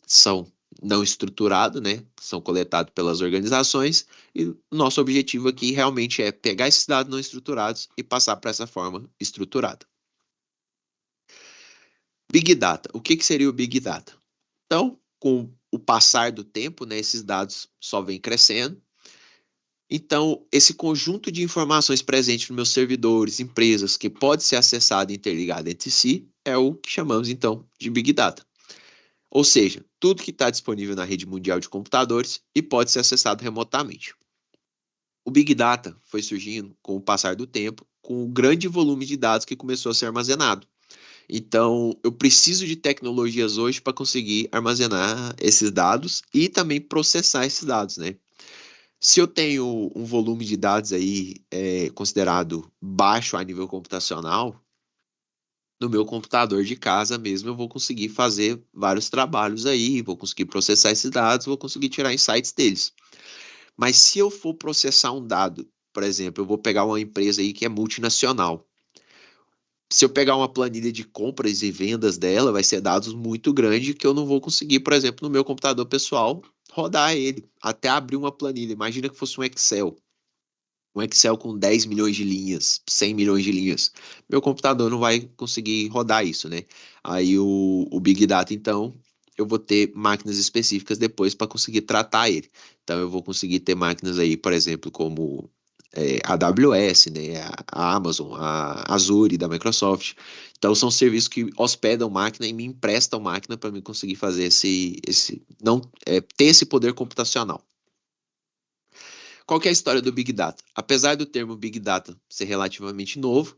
são não estruturados, né? São coletados pelas organizações e o nosso objetivo aqui realmente é pegar esses dados não estruturados e passar para essa forma estruturada. Big Data. O que seria o Big Data? Então, com o passar do tempo, né, esses dados só vêm crescendo. Então, esse conjunto de informações presentes nos meus servidores, empresas, que pode ser acessado e interligado entre si, é o que chamamos então de Big Data. Ou seja, tudo que está disponível na rede mundial de computadores e pode ser acessado remotamente. O Big Data foi surgindo com o passar do tempo, com o grande volume de dados que começou a ser armazenado. Então, eu preciso de tecnologias hoje para conseguir armazenar esses dados e também processar esses dados, né? Se eu tenho um volume de dados aí considerado baixo a nível computacional, no meu computador de casa mesmo eu vou conseguir fazer vários trabalhos aí, vou conseguir processar esses dados, vou conseguir tirar insights deles. Mas se eu for processar um dado, por exemplo, eu vou pegar uma empresa aí que é multinacional. Se eu pegar uma planilha de compras e vendas dela, vai ser dados muito grandes que eu não vou conseguir, por exemplo, no meu computador pessoal, rodar ele, até abrir uma planilha. Imagina que fosse um Excel. Um Excel com 10 milhões de linhas, 100 milhões de linhas. Meu computador não vai conseguir rodar isso, né? Aí o Big Data, então, eu vou ter máquinas específicas depois para conseguir tratar ele. Então, eu vou conseguir ter máquinas aí, por exemplo, como a AWS, né? A Amazon, a Azure da Microsoft. Então, são serviços que hospedam máquina e me emprestam máquina para me conseguir fazer não, ter esse poder computacional. Qual que é a história do Big Data? Apesar do termo Big Data ser relativamente novo,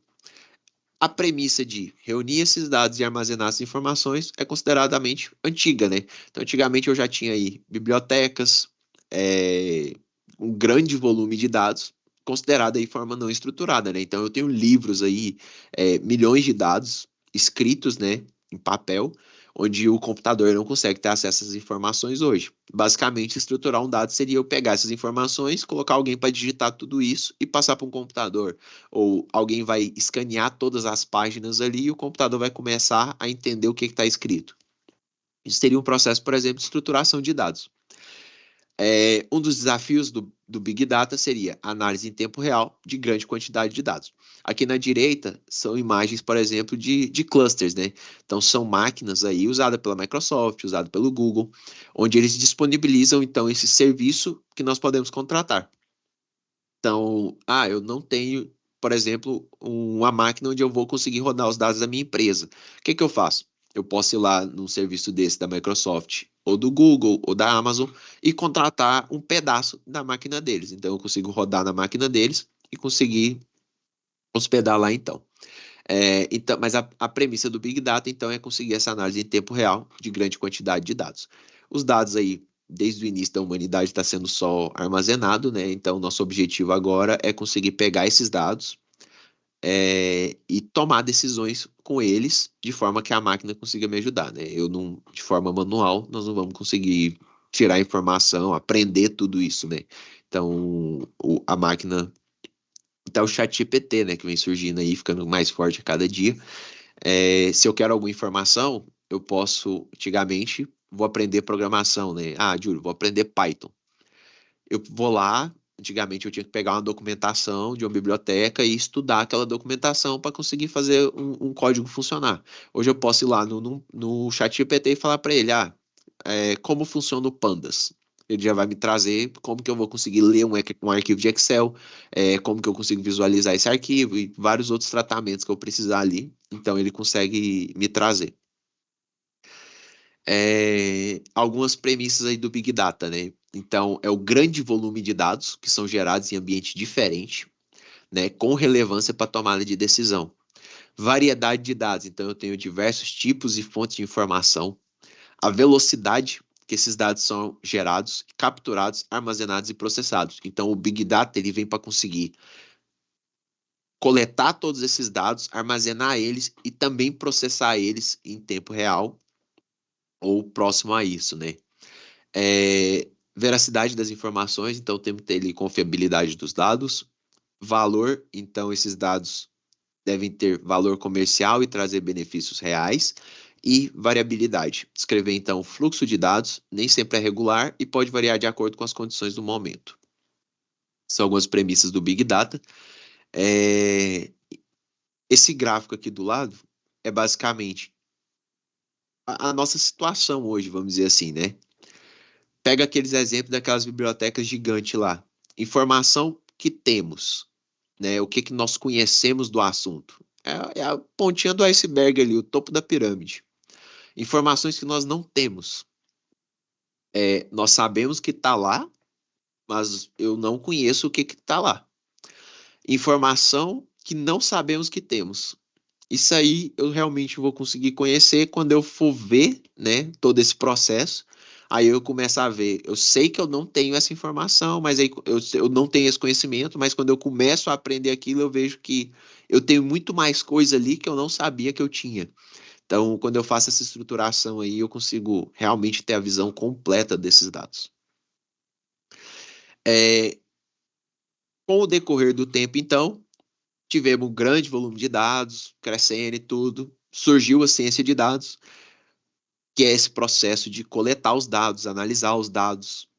A premissa de reunir esses dados e armazenar essas informações é consideradamente antiga, né? Então, antigamente eu já tinha aí bibliotecas, um grande volume de dados, considerada aí forma não estruturada, né? Então, eu tenho livros aí, milhões de dados escritos, né, em papel, onde o computador não consegue ter acesso a essas informações hoje. Basicamente, estruturar um dado seria eu pegar essas informações, colocar alguém para digitar tudo isso e passar para um computador, ou alguém vai escanear todas as páginas ali e o computador vai começar a entender o que está escrito. Isso seria um processo, por exemplo, de estruturação de dados. Um dos desafios do Big Data seria a análise em tempo real de grande quantidade de dados. Aqui na direita são imagens, por exemplo, de clusters, né? Então são máquinas aí usadas pela Microsoft, usadas pelo Google, onde eles disponibilizam então esse serviço que nós podemos contratar. Então, eu não tenho, por exemplo, uma máquina onde eu vou conseguir rodar os dados da minha empresa. O que que eu faço? Eu posso ir lá num serviço desse da Microsoft, ou do Google, ou da Amazon, e contratar um pedaço da máquina deles. Então, eu consigo rodar na máquina deles e conseguir hospedar lá então. Então, mas a premissa do Big Data, então, é conseguir essa análise em tempo real de grande quantidade de dados. Os dados aí, desde o início da humanidade, está sendo só armazenado, né? Então, nosso objetivo agora é conseguir pegar esses dados, e tomar decisões com eles de forma que a máquina consiga me ajudar, né? Eu não, de forma manual, nós não vamos conseguir tirar informação, aprender tudo isso, né? Então, a máquina, até o chat GPT, né, que vem surgindo aí, ficando mais forte a cada dia. Se eu quero alguma informação, eu posso, antigamente, vou aprender programação, né? Júlio, vou aprender Python. Eu vou lá, antigamente eu tinha que pegar uma documentação de uma biblioteca e estudar aquela documentação para conseguir fazer um código funcionar. Hoje eu posso ir lá no chat GPT e falar para ele, como funciona o Pandas. Ele já vai me trazer como que eu vou conseguir ler um arquivo de Excel, como que eu consigo visualizar esse arquivo e vários outros tratamentos que eu precisar ali. Então ele consegue me trazer. Algumas premissas aí do Big Data, né? Então, é o grande volume de dados que são gerados em ambiente diferente, né, com relevância para tomada de decisão. Variedade de dados, então eu tenho diversos tipos e fontes de informação. A velocidade que esses dados são gerados, capturados, armazenados e processados. Então, o Big Data ele vem para conseguir coletar todos esses dados, armazenar eles e também processar eles em tempo real ou próximo a isso, né? Veracidade das informações, então temos que ter ali confiabilidade dos dados. Valor, então esses dados devem ter valor comercial e trazer benefícios reais. E variabilidade, descrever então o fluxo de dados, nem sempre é regular e pode variar de acordo com as condições do momento. São algumas premissas do Big Data. Esse gráfico aqui do lado é basicamente a nossa situação hoje, vamos dizer assim, né? Pega aqueles exemplos daquelas bibliotecas gigantes lá. Informação que temos, né? O que que nós conhecemos do assunto. É a pontinha do iceberg ali, o topo da pirâmide. Informações que nós não temos. Nós sabemos que está lá, mas eu não conheço o que está lá. Informação que não sabemos que temos. Isso aí eu realmente vou conseguir conhecer quando eu for ver, né, todo esse processo. Aí eu começo a ver, eu sei que eu não tenho essa informação, mas aí eu não tenho esse conhecimento, mas quando eu começo a aprender aquilo, eu vejo que eu tenho muito mais coisa ali que eu não sabia que eu tinha. Então, quando eu faço essa estruturação aí, eu consigo realmente ter a visão completa desses dados. É, com o decorrer do tempo, então, tivemos um grande volume de dados, crescendo e tudo, surgiu a ciência de dados, que é esse processo de coletar os dados, analisar os dados.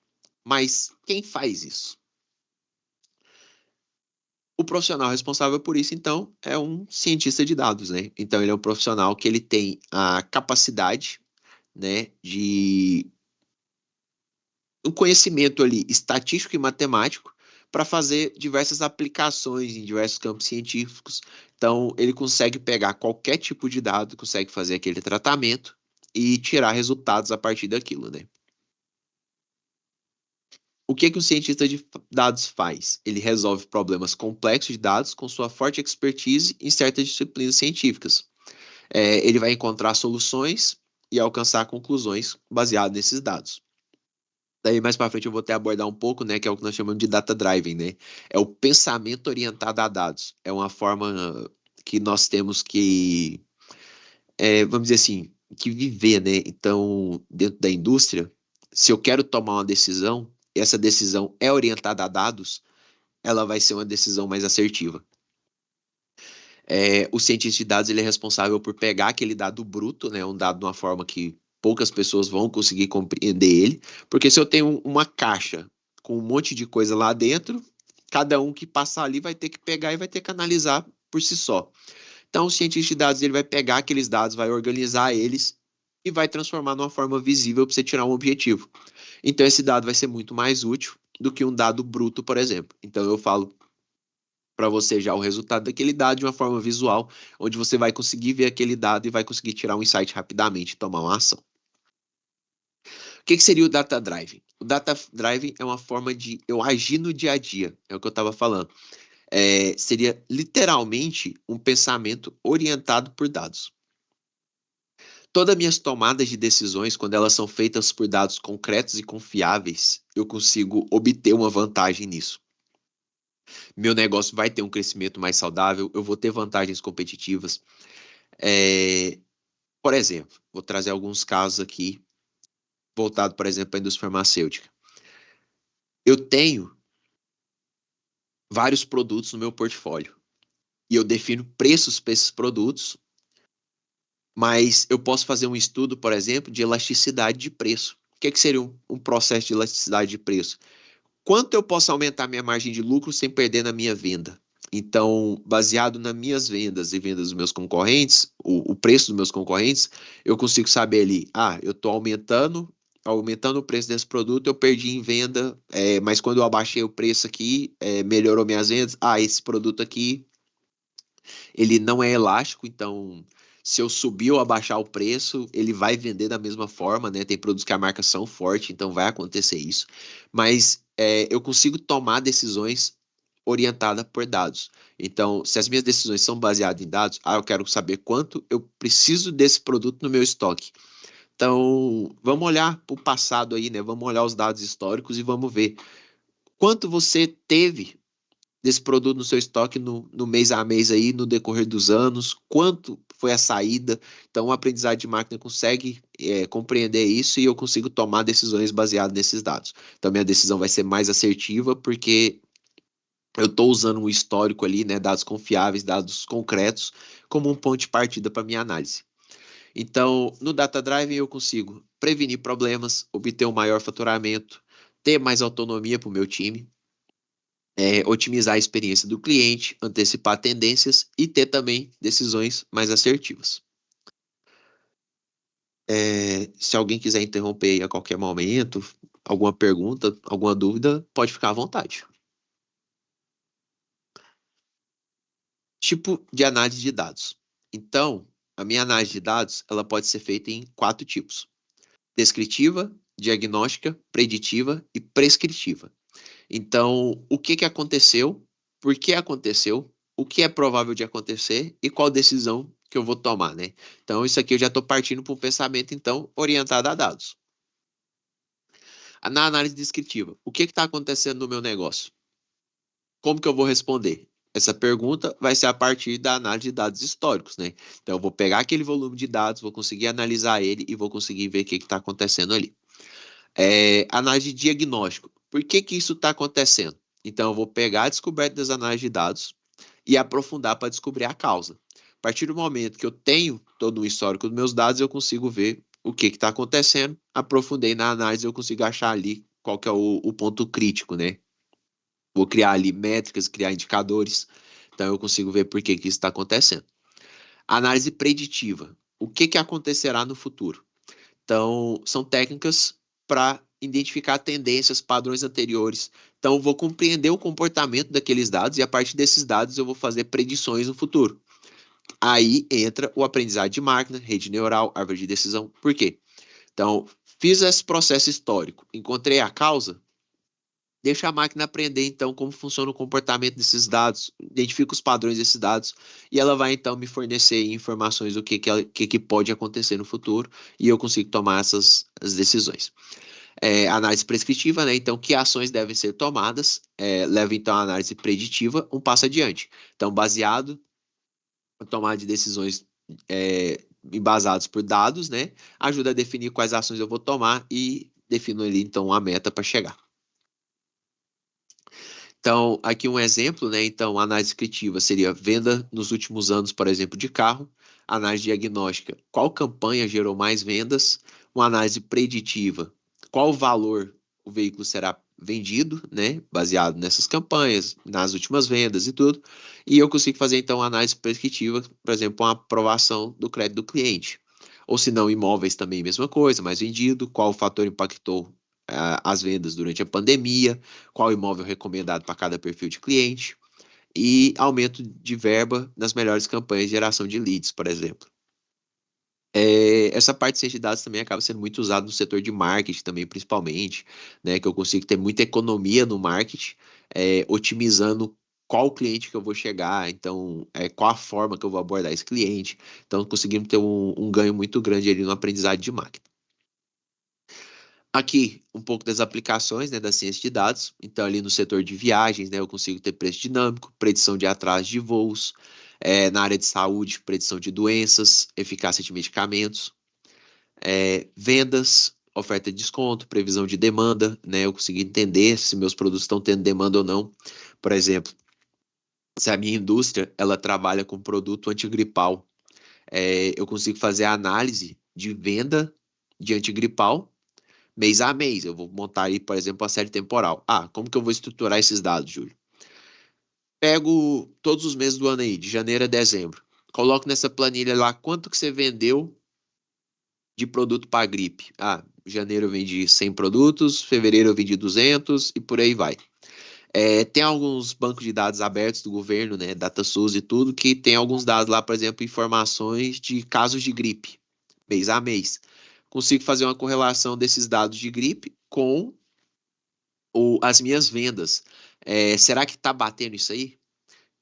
Mas quem faz isso? O profissional responsável por isso, então, é um cientista de dados, né? Então, ele é um profissional que ele tem a capacidade, né, de um conhecimento ali estatístico e matemático para fazer diversas aplicações em diversos campos científicos. Então, ele consegue pegar qualquer tipo de dado, consegue fazer aquele tratamento e tirar resultados a partir daquilo, né? O que um cientista de dados faz? Ele resolve problemas complexos de dados com sua forte expertise em certas disciplinas científicas. Ele vai encontrar soluções e alcançar conclusões baseadas nesses dados. Daí mais para frente eu vou até abordar um pouco, né, que é o que nós chamamos de data driving, né? É o pensamento orientado a dados. É uma forma que nós temos que, vamos dizer assim, que viver, né? Então, dentro da indústria, se eu quero tomar uma decisão, essa decisão é orientada a dados, ela vai ser uma decisão mais assertiva. O cientista de dados ele é responsável por pegar aquele dado bruto, né, um dado de uma forma que poucas pessoas vão conseguir compreender ele, porque se eu tenho uma caixa com um monte de coisa lá dentro, cada um que passar ali vai ter que pegar e vai ter que analisar por si só. Então, o cientista de dados ele vai pegar aqueles dados, vai organizar eles e vai transformar numa forma visível para você tirar um objetivo. Então, esse dado vai ser muito mais útil do que um dado bruto, por exemplo. Então, eu falo para você já o resultado daquele dado de uma forma visual, onde você vai conseguir ver aquele dado e vai conseguir tirar um insight rapidamente e tomar uma ação. O que seria o data driving? O data driving é uma forma de eu agir no dia a dia, é o que eu estava falando. Seria literalmente um pensamento orientado por dados. Todas as minhas tomadas de decisões, quando elas são feitas por dados concretos e confiáveis, eu consigo obter uma vantagem nisso. Meu negócio vai ter um crescimento mais saudável, eu vou ter vantagens competitivas. É, Por exemplo, vou trazer alguns casos aqui, voltado, por exemplo, para a indústria farmacêutica. Eu tenho vários produtos no meu portfólio e eu defino preços para esses produtos, mas eu posso fazer um estudo, por exemplo, de elasticidade de preço. O que seria um processo de elasticidade de preço? Quanto eu posso aumentar minha margem de lucro sem perder na minha venda? Então, baseado nas minhas vendas e vendas dos meus concorrentes, o preço dos meus concorrentes, eu consigo saber ali, eu estou aumentando o preço desse produto, eu perdi em venda, mas quando eu abaixei o preço aqui, melhorou minhas vendas. Esse produto aqui, ele não é elástico, então se eu subir ou abaixar o preço, ele vai vender da mesma forma, né? Tem produtos que a marca são forte, então vai acontecer isso. Mas eu consigo tomar decisões orientadas por dados. Então, se as minhas decisões são baseadas em dados, eu quero saber quanto eu preciso desse produto no meu estoque. Então, vamos olhar para o passado aí, né? Vamos olhar os dados históricos e vamos ver quanto você teve desse produto no seu estoque no mês a mês aí, no decorrer dos anos, quanto foi a saída. Então, o aprendizado de máquina consegue compreender isso e eu consigo tomar decisões baseadas nesses dados. Então, minha decisão vai ser mais assertiva porque eu estou usando um histórico ali, né, dados confiáveis, dados concretos, como um ponto de partida para minha análise. Então, no Data Drive eu consigo prevenir problemas, obter um maior faturamento, ter mais autonomia para o meu time, otimizar a experiência do cliente, antecipar tendências e ter também decisões mais assertivas. Se alguém quiser interromper aí a qualquer momento, alguma pergunta, alguma dúvida, pode ficar à vontade. Tipo de análise de dados. Então, a minha análise de dados, ela pode ser feita em 4 tipos: descritiva, diagnóstica, preditiva e prescritiva. Então, o que aconteceu, por que aconteceu, o que é provável de acontecer e qual decisão que eu vou tomar, né? Então, isso aqui eu já estou partindo para um pensamento, então, orientado a dados. Na análise descritiva, o que está acontecendo no meu negócio? Como que eu vou responder? Essa pergunta vai ser a partir da análise de dados históricos, né? Então, eu vou pegar aquele volume de dados, vou conseguir analisar ele e vou conseguir ver o que está acontecendo ali. Análise de diagnóstico. Por que isso está acontecendo? Então, eu vou pegar a descoberta das análises de dados e aprofundar para descobrir a causa. A partir do momento que eu tenho todo o histórico dos meus dados, eu consigo ver o que está acontecendo. Aprofundei na análise, eu consigo achar ali qual que é o ponto crítico, né? Vou criar ali métricas, criar indicadores. Então, eu consigo ver por que isso está acontecendo. Análise preditiva. O que acontecerá no futuro? Então, são técnicas para identificar tendências, padrões anteriores. Então, eu vou compreender o comportamento daqueles dados e a partir desses dados eu vou fazer predições no futuro. Aí entra o aprendizado de máquina, rede neural, árvore de decisão. Por quê? Então, fiz esse processo histórico, encontrei a causa, deixa a máquina aprender, então, como funciona o comportamento desses dados, identifica os padrões desses dados, e ela vai, então, me fornecer informações do que pode acontecer no futuro, e eu consigo tomar as decisões. Análise prescritiva, né? Então, que ações devem ser tomadas, leva, então, a análise preditiva um passo adiante. Então, baseado na tomada de decisões embasados por dados, né? Ajuda a definir quais ações eu vou tomar e defino ali, então, a meta para chegar. Então, aqui um exemplo, né? Então, análise descritiva seria venda nos últimos anos, por exemplo, de carro. Análise diagnóstica, qual campanha gerou mais vendas? Uma análise preditiva, qual valor o veículo será vendido, né? Baseado nessas campanhas, nas últimas vendas e tudo. E eu consigo fazer, então, análise prescritiva, por exemplo, uma aprovação do crédito do cliente. Ou se não, imóveis também, mesma coisa, mais vendido, qual fator impactou as vendas durante a pandemia, qual imóvel recomendado para cada perfil de cliente e aumento de verba nas melhores campanhas de geração de leads, por exemplo. Essa parte de ciência de dados também acaba sendo muito usada no setor de marketing também, principalmente, né, que eu consigo ter muita economia no marketing, otimizando qual cliente que eu vou chegar, então, qual a forma que eu vou abordar esse cliente, então conseguimos ter um ganho muito grande ali no aprendizado de máquina. Aqui, um pouco das aplicações, né, da ciência de dados. Então, ali no setor de viagens, né, eu consigo ter preço dinâmico, predição de atraso de voos. Na área de saúde, predição de doenças, eficácia de medicamentos. Vendas, oferta de desconto, previsão de demanda, né, eu consigo entender se meus produtos estão tendo demanda ou não. Por exemplo, se a minha indústria, ela trabalha com produto antigripal, eu consigo fazer a análise de venda de antigripal mês a mês. Eu vou montar aí, por exemplo, a série temporal. Como que eu vou estruturar esses dados, Júlio? Pego todos os meses do ano aí, de janeiro a dezembro. Coloco nessa planilha lá quanto que você vendeu de produto para gripe. Janeiro eu vendi 100 produtos, fevereiro eu vendi 200 e por aí vai. Tem alguns bancos de dados abertos do governo, né, DataSUS e tudo, que tem alguns dados lá, por exemplo, informações de casos de gripe, mês a mês. Consigo fazer uma correlação desses dados de gripe com as minhas vendas. Será que está batendo isso aí?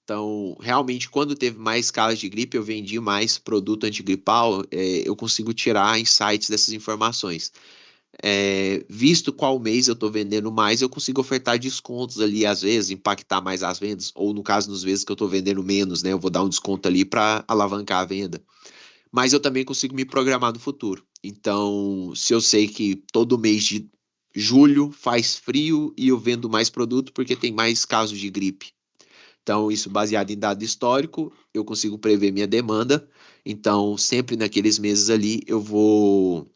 Então, realmente, quando teve mais casos de gripe, eu vendi mais produto antigripal, eu consigo tirar insights dessas informações. Visto qual mês eu estou vendendo mais, eu consigo ofertar descontos ali, às vezes, impactar mais as vendas, ou no caso, nos vezes que eu estou vendendo menos, né, eu vou dar um desconto ali para alavancar a venda. Mas eu também consigo me programar no futuro. Então, se eu sei que todo mês de julho faz frio e eu vendo mais produto porque tem mais casos de gripe. Então, isso baseado em dado histórico, eu consigo prever minha demanda. Então, sempre naqueles meses ali, eu vou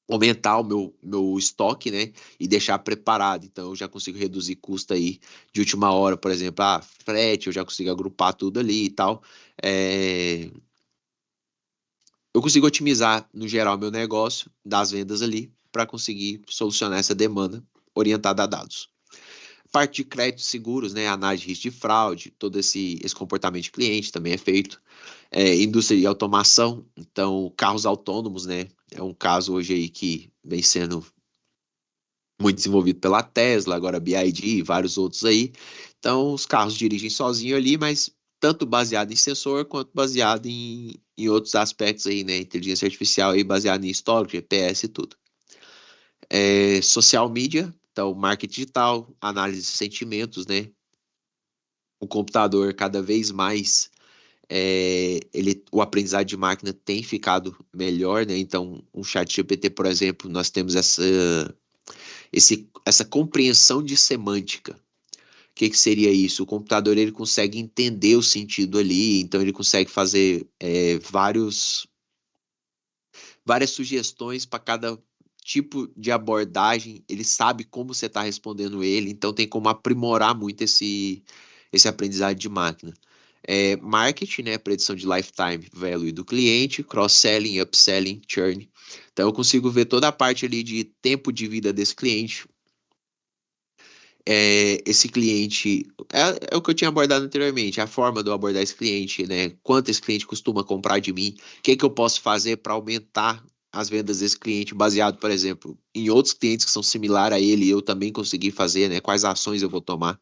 aumentar o meu estoque, né? E deixar preparado. Então, eu já consigo reduzir custo aí de última hora, por exemplo, frete, eu já consigo agrupar tudo ali e tal. Eu consigo otimizar, no geral, meu negócio das vendas ali para conseguir solucionar essa demanda orientada a dados. Parte de créditos seguros, né, análise de risco de fraude, todo esse comportamento de cliente também é feito. Indústria de automação, então carros autônomos, né, é um caso hoje aí que vem sendo muito desenvolvido pela Tesla, agora BYD e vários outros aí. Então, os carros dirigem sozinho ali, mas tanto baseado em sensor quanto baseado em outros aspectos aí, né? Inteligência artificial aí baseado em histórico, GPS e tudo. Social media, então marketing digital, análise de sentimentos, né? O computador cada vez mais o aprendizado de máquina tem ficado melhor, né? Então, um chat GPT, por exemplo, nós temos essa compreensão de semântica. O que seria isso? O computador ele consegue entender o sentido ali, então ele consegue fazer várias sugestões para cada tipo de abordagem, ele sabe como você está respondendo ele, então tem como aprimorar muito esse aprendizado de máquina. Marketing, né, predição de lifetime value do cliente, cross-selling, upselling, churn. Então eu consigo ver toda a parte ali de tempo de vida desse cliente, esse cliente, é o que eu tinha abordado anteriormente, a forma de eu abordar esse cliente, né? Quanto esse cliente costuma comprar de mim, o que eu posso fazer para aumentar as vendas desse cliente baseado, por exemplo, em outros clientes que são similares a ele e eu também consegui fazer, né? Quais ações eu vou tomar.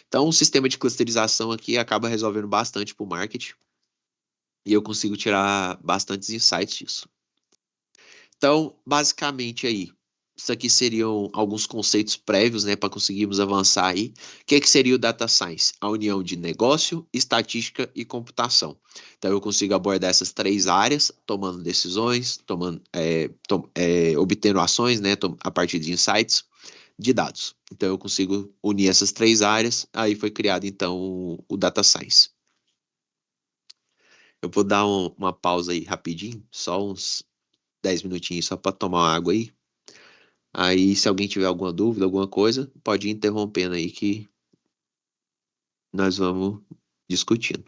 Então, o sistema de clusterização aqui acaba resolvendo bastante para o marketing e eu consigo tirar bastantes insights disso. Então, basicamente aí, isso aqui seriam alguns conceitos prévios, né, para conseguirmos avançar aí. O que seria o data science? A união de negócio, estatística e computação. Então, eu consigo abordar essas três áreas, tomando decisões, obtendo ações, né, a partir de insights de dados. Então, eu consigo unir essas três áreas. Aí foi criado, então, o data science. Eu vou dar uma pausa aí rapidinho, só uns 10 minutinhos só para tomar uma água aí. Aí, se alguém tiver alguma dúvida, alguma coisa, pode ir interrompendo aí que nós vamos discutindo.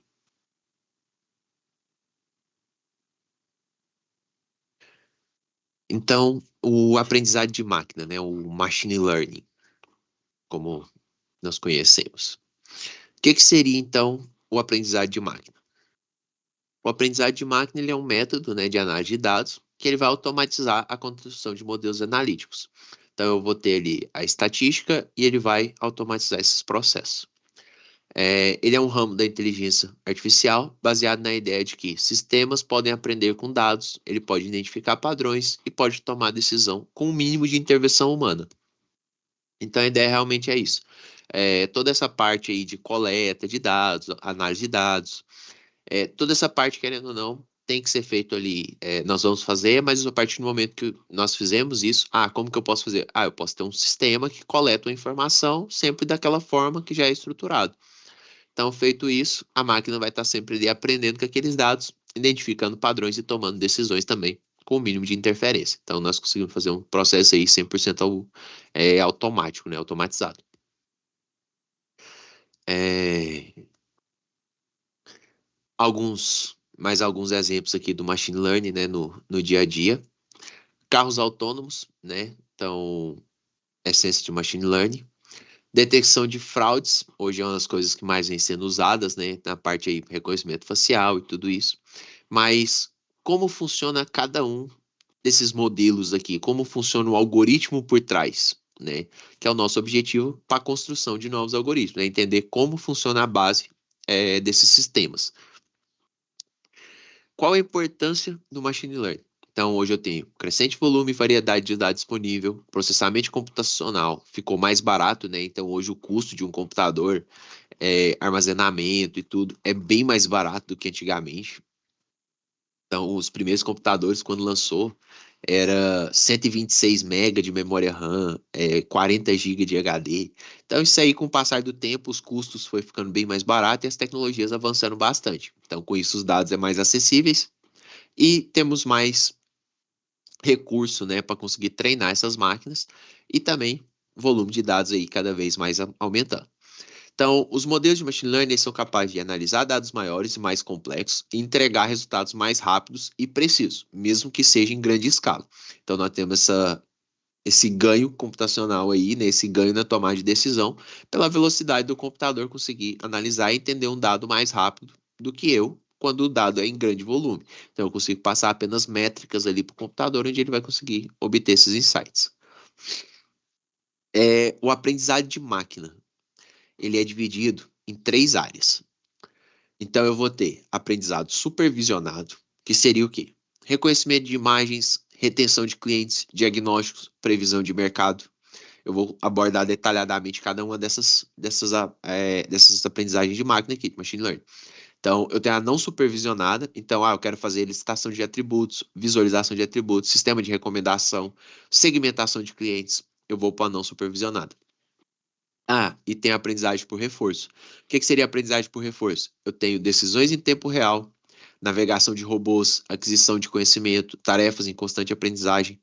Então, o aprendizado de máquina, né, o machine learning, como nós conhecemos. O que seria, então, o aprendizado de máquina? O aprendizado de máquina ele é um método, né, de análise de dados que ele vai automatizar a construção de modelos analíticos. Então, eu vou ter ali a estatística e ele vai automatizar esses processos. Ele é um ramo da inteligência artificial baseado na ideia de que sistemas podem aprender com dados, ele pode identificar padrões e pode tomar decisão com o mínimo de intervenção humana. Então a ideia realmente é isso. Toda essa parte aí de coleta de dados, análise de dados, toda essa parte, querendo ou não, tem que ser feito ali. Nós vamos fazer, mas a partir do momento que nós fizemos isso, como que eu posso fazer? Eu posso ter um sistema que coleta a informação sempre daquela forma que já é estruturado. Então, feito isso, a máquina vai estar sempre ali aprendendo com aqueles dados, identificando padrões e tomando decisões também com o mínimo de interferência. Então, nós conseguimos fazer um processo aí 100% automático, né, automatizado. É, mais alguns exemplos aqui do machine learning, né, no dia a dia. Carros autônomos, né, então, essência de machine learning. Detecção de fraudes, hoje é uma das coisas que mais vem sendo usadas, né, na parte aí, reconhecimento facial e tudo isso. Mas como funciona cada um desses modelos aqui? Como funciona o algoritmo por trás, né? Que é o nosso objetivo para a construção de novos algoritmos, né? Entender como funciona a base desses sistemas. Qual a importância do machine learning? Então, hoje eu tenho crescente volume e variedade de dados disponível, processamento computacional ficou mais barato, né? Então, hoje o custo de um computador, armazenamento e tudo, é bem mais barato do que antigamente. Então, os primeiros computadores, quando lançou, era 126 MB de memória RAM, 40 GB de HD. Então, isso aí, com o passar do tempo, os custos foi ficando bem mais barato e as tecnologias avançando bastante. Então, com isso, os dados é mais acessíveis e temos mais recurso, né, para conseguir treinar essas máquinas e também volume de dados aí cada vez mais aumentando. Então, os modelos de machine learning são capazes de analisar dados maiores e mais complexos e entregar resultados mais rápidos e precisos, mesmo que seja em grande escala. Então, nós temos esse ganho computacional aí, né, esse ganho na tomada de decisão, pela velocidade do computador conseguir analisar e entender um dado mais rápido do que eu, quando o dado é em grande volume. Então, eu consigo passar apenas métricas ali para o computador, onde ele vai conseguir obter esses insights. O aprendizado de máquina. Ele é dividido em três áreas. Então, eu vou ter aprendizado supervisionado, que seria o quê? Reconhecimento de imagens, retenção de clientes, diagnósticos, previsão de mercado. Eu vou abordar detalhadamente cada uma dessas aprendizagens de máquina aqui, de machine learning. Então, eu tenho a não supervisionada. Então, eu quero fazer licitação de atributos, visualização de atributos, sistema de recomendação, segmentação de clientes. Eu vou para a não supervisionada. E tem a aprendizagem por reforço. O que seria aprendizagem por reforço? Eu tenho decisões em tempo real, navegação de robôs, aquisição de conhecimento, tarefas em constante aprendizagem.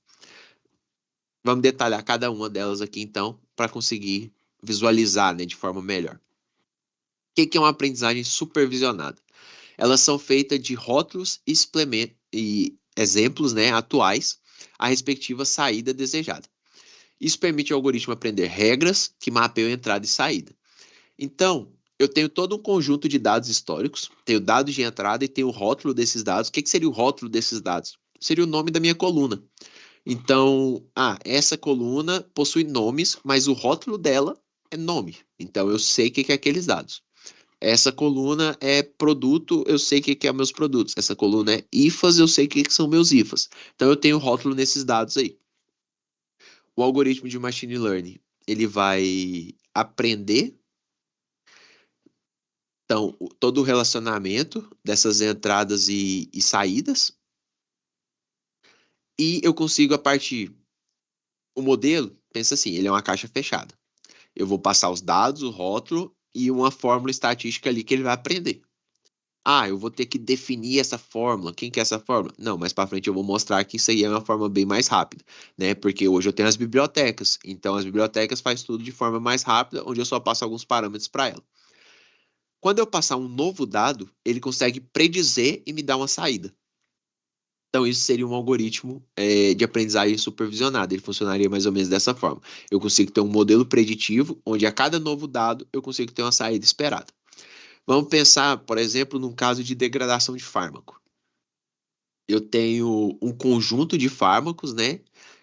Vamos detalhar cada uma delas aqui, então, para conseguir visualizar, né, de forma melhor. O que é uma aprendizagem supervisionada? Elas são feitas de rótulos e exemplos, né, atuais à respectiva saída desejada. Isso permite ao algoritmo aprender regras que mapeiam entrada e saída. Então, eu tenho todo um conjunto de dados históricos, tenho dados de entrada e tenho o rótulo desses dados. O que seria o rótulo desses dados? seria o nome da minha coluna. Então, essa coluna possui nomes, mas o rótulo dela é nome. Então, eu sei o que é aqueles dados. Essa coluna é produto, eu sei o que é meus produtos. Essa coluna é IFAs, eu sei o que são meus IFAs. Então, eu tenho rótulo nesses dados aí. O algoritmo de machine learning, ele vai aprender, então, todo o relacionamento dessas entradas e saídas, e eu consigo, a partir, o modelo, pensa assim, ele é uma caixa fechada. Eu vou passar os dados, o rótulo e uma fórmula estatística ali que ele vai aprender. Eu vou ter que definir essa fórmula. Quem que é essa fórmula? Não, mais para frente eu vou mostrar que isso aí é uma forma bem mais rápida, né? Porque hoje eu tenho as bibliotecas. Então as bibliotecas faz tudo de forma mais rápida, onde eu só passo alguns parâmetros para ela. Quando eu passar um novo dado, ele consegue predizer e me dar uma saída. Então, isso seria um algoritmo de aprendizagem supervisionada. Ele funcionaria mais ou menos dessa forma. Eu consigo ter um modelo preditivo, onde a cada novo dado eu consigo ter uma saída esperada. Vamos pensar, por exemplo, num caso de degradação de fármaco. Eu tenho um conjunto de fármacos, né,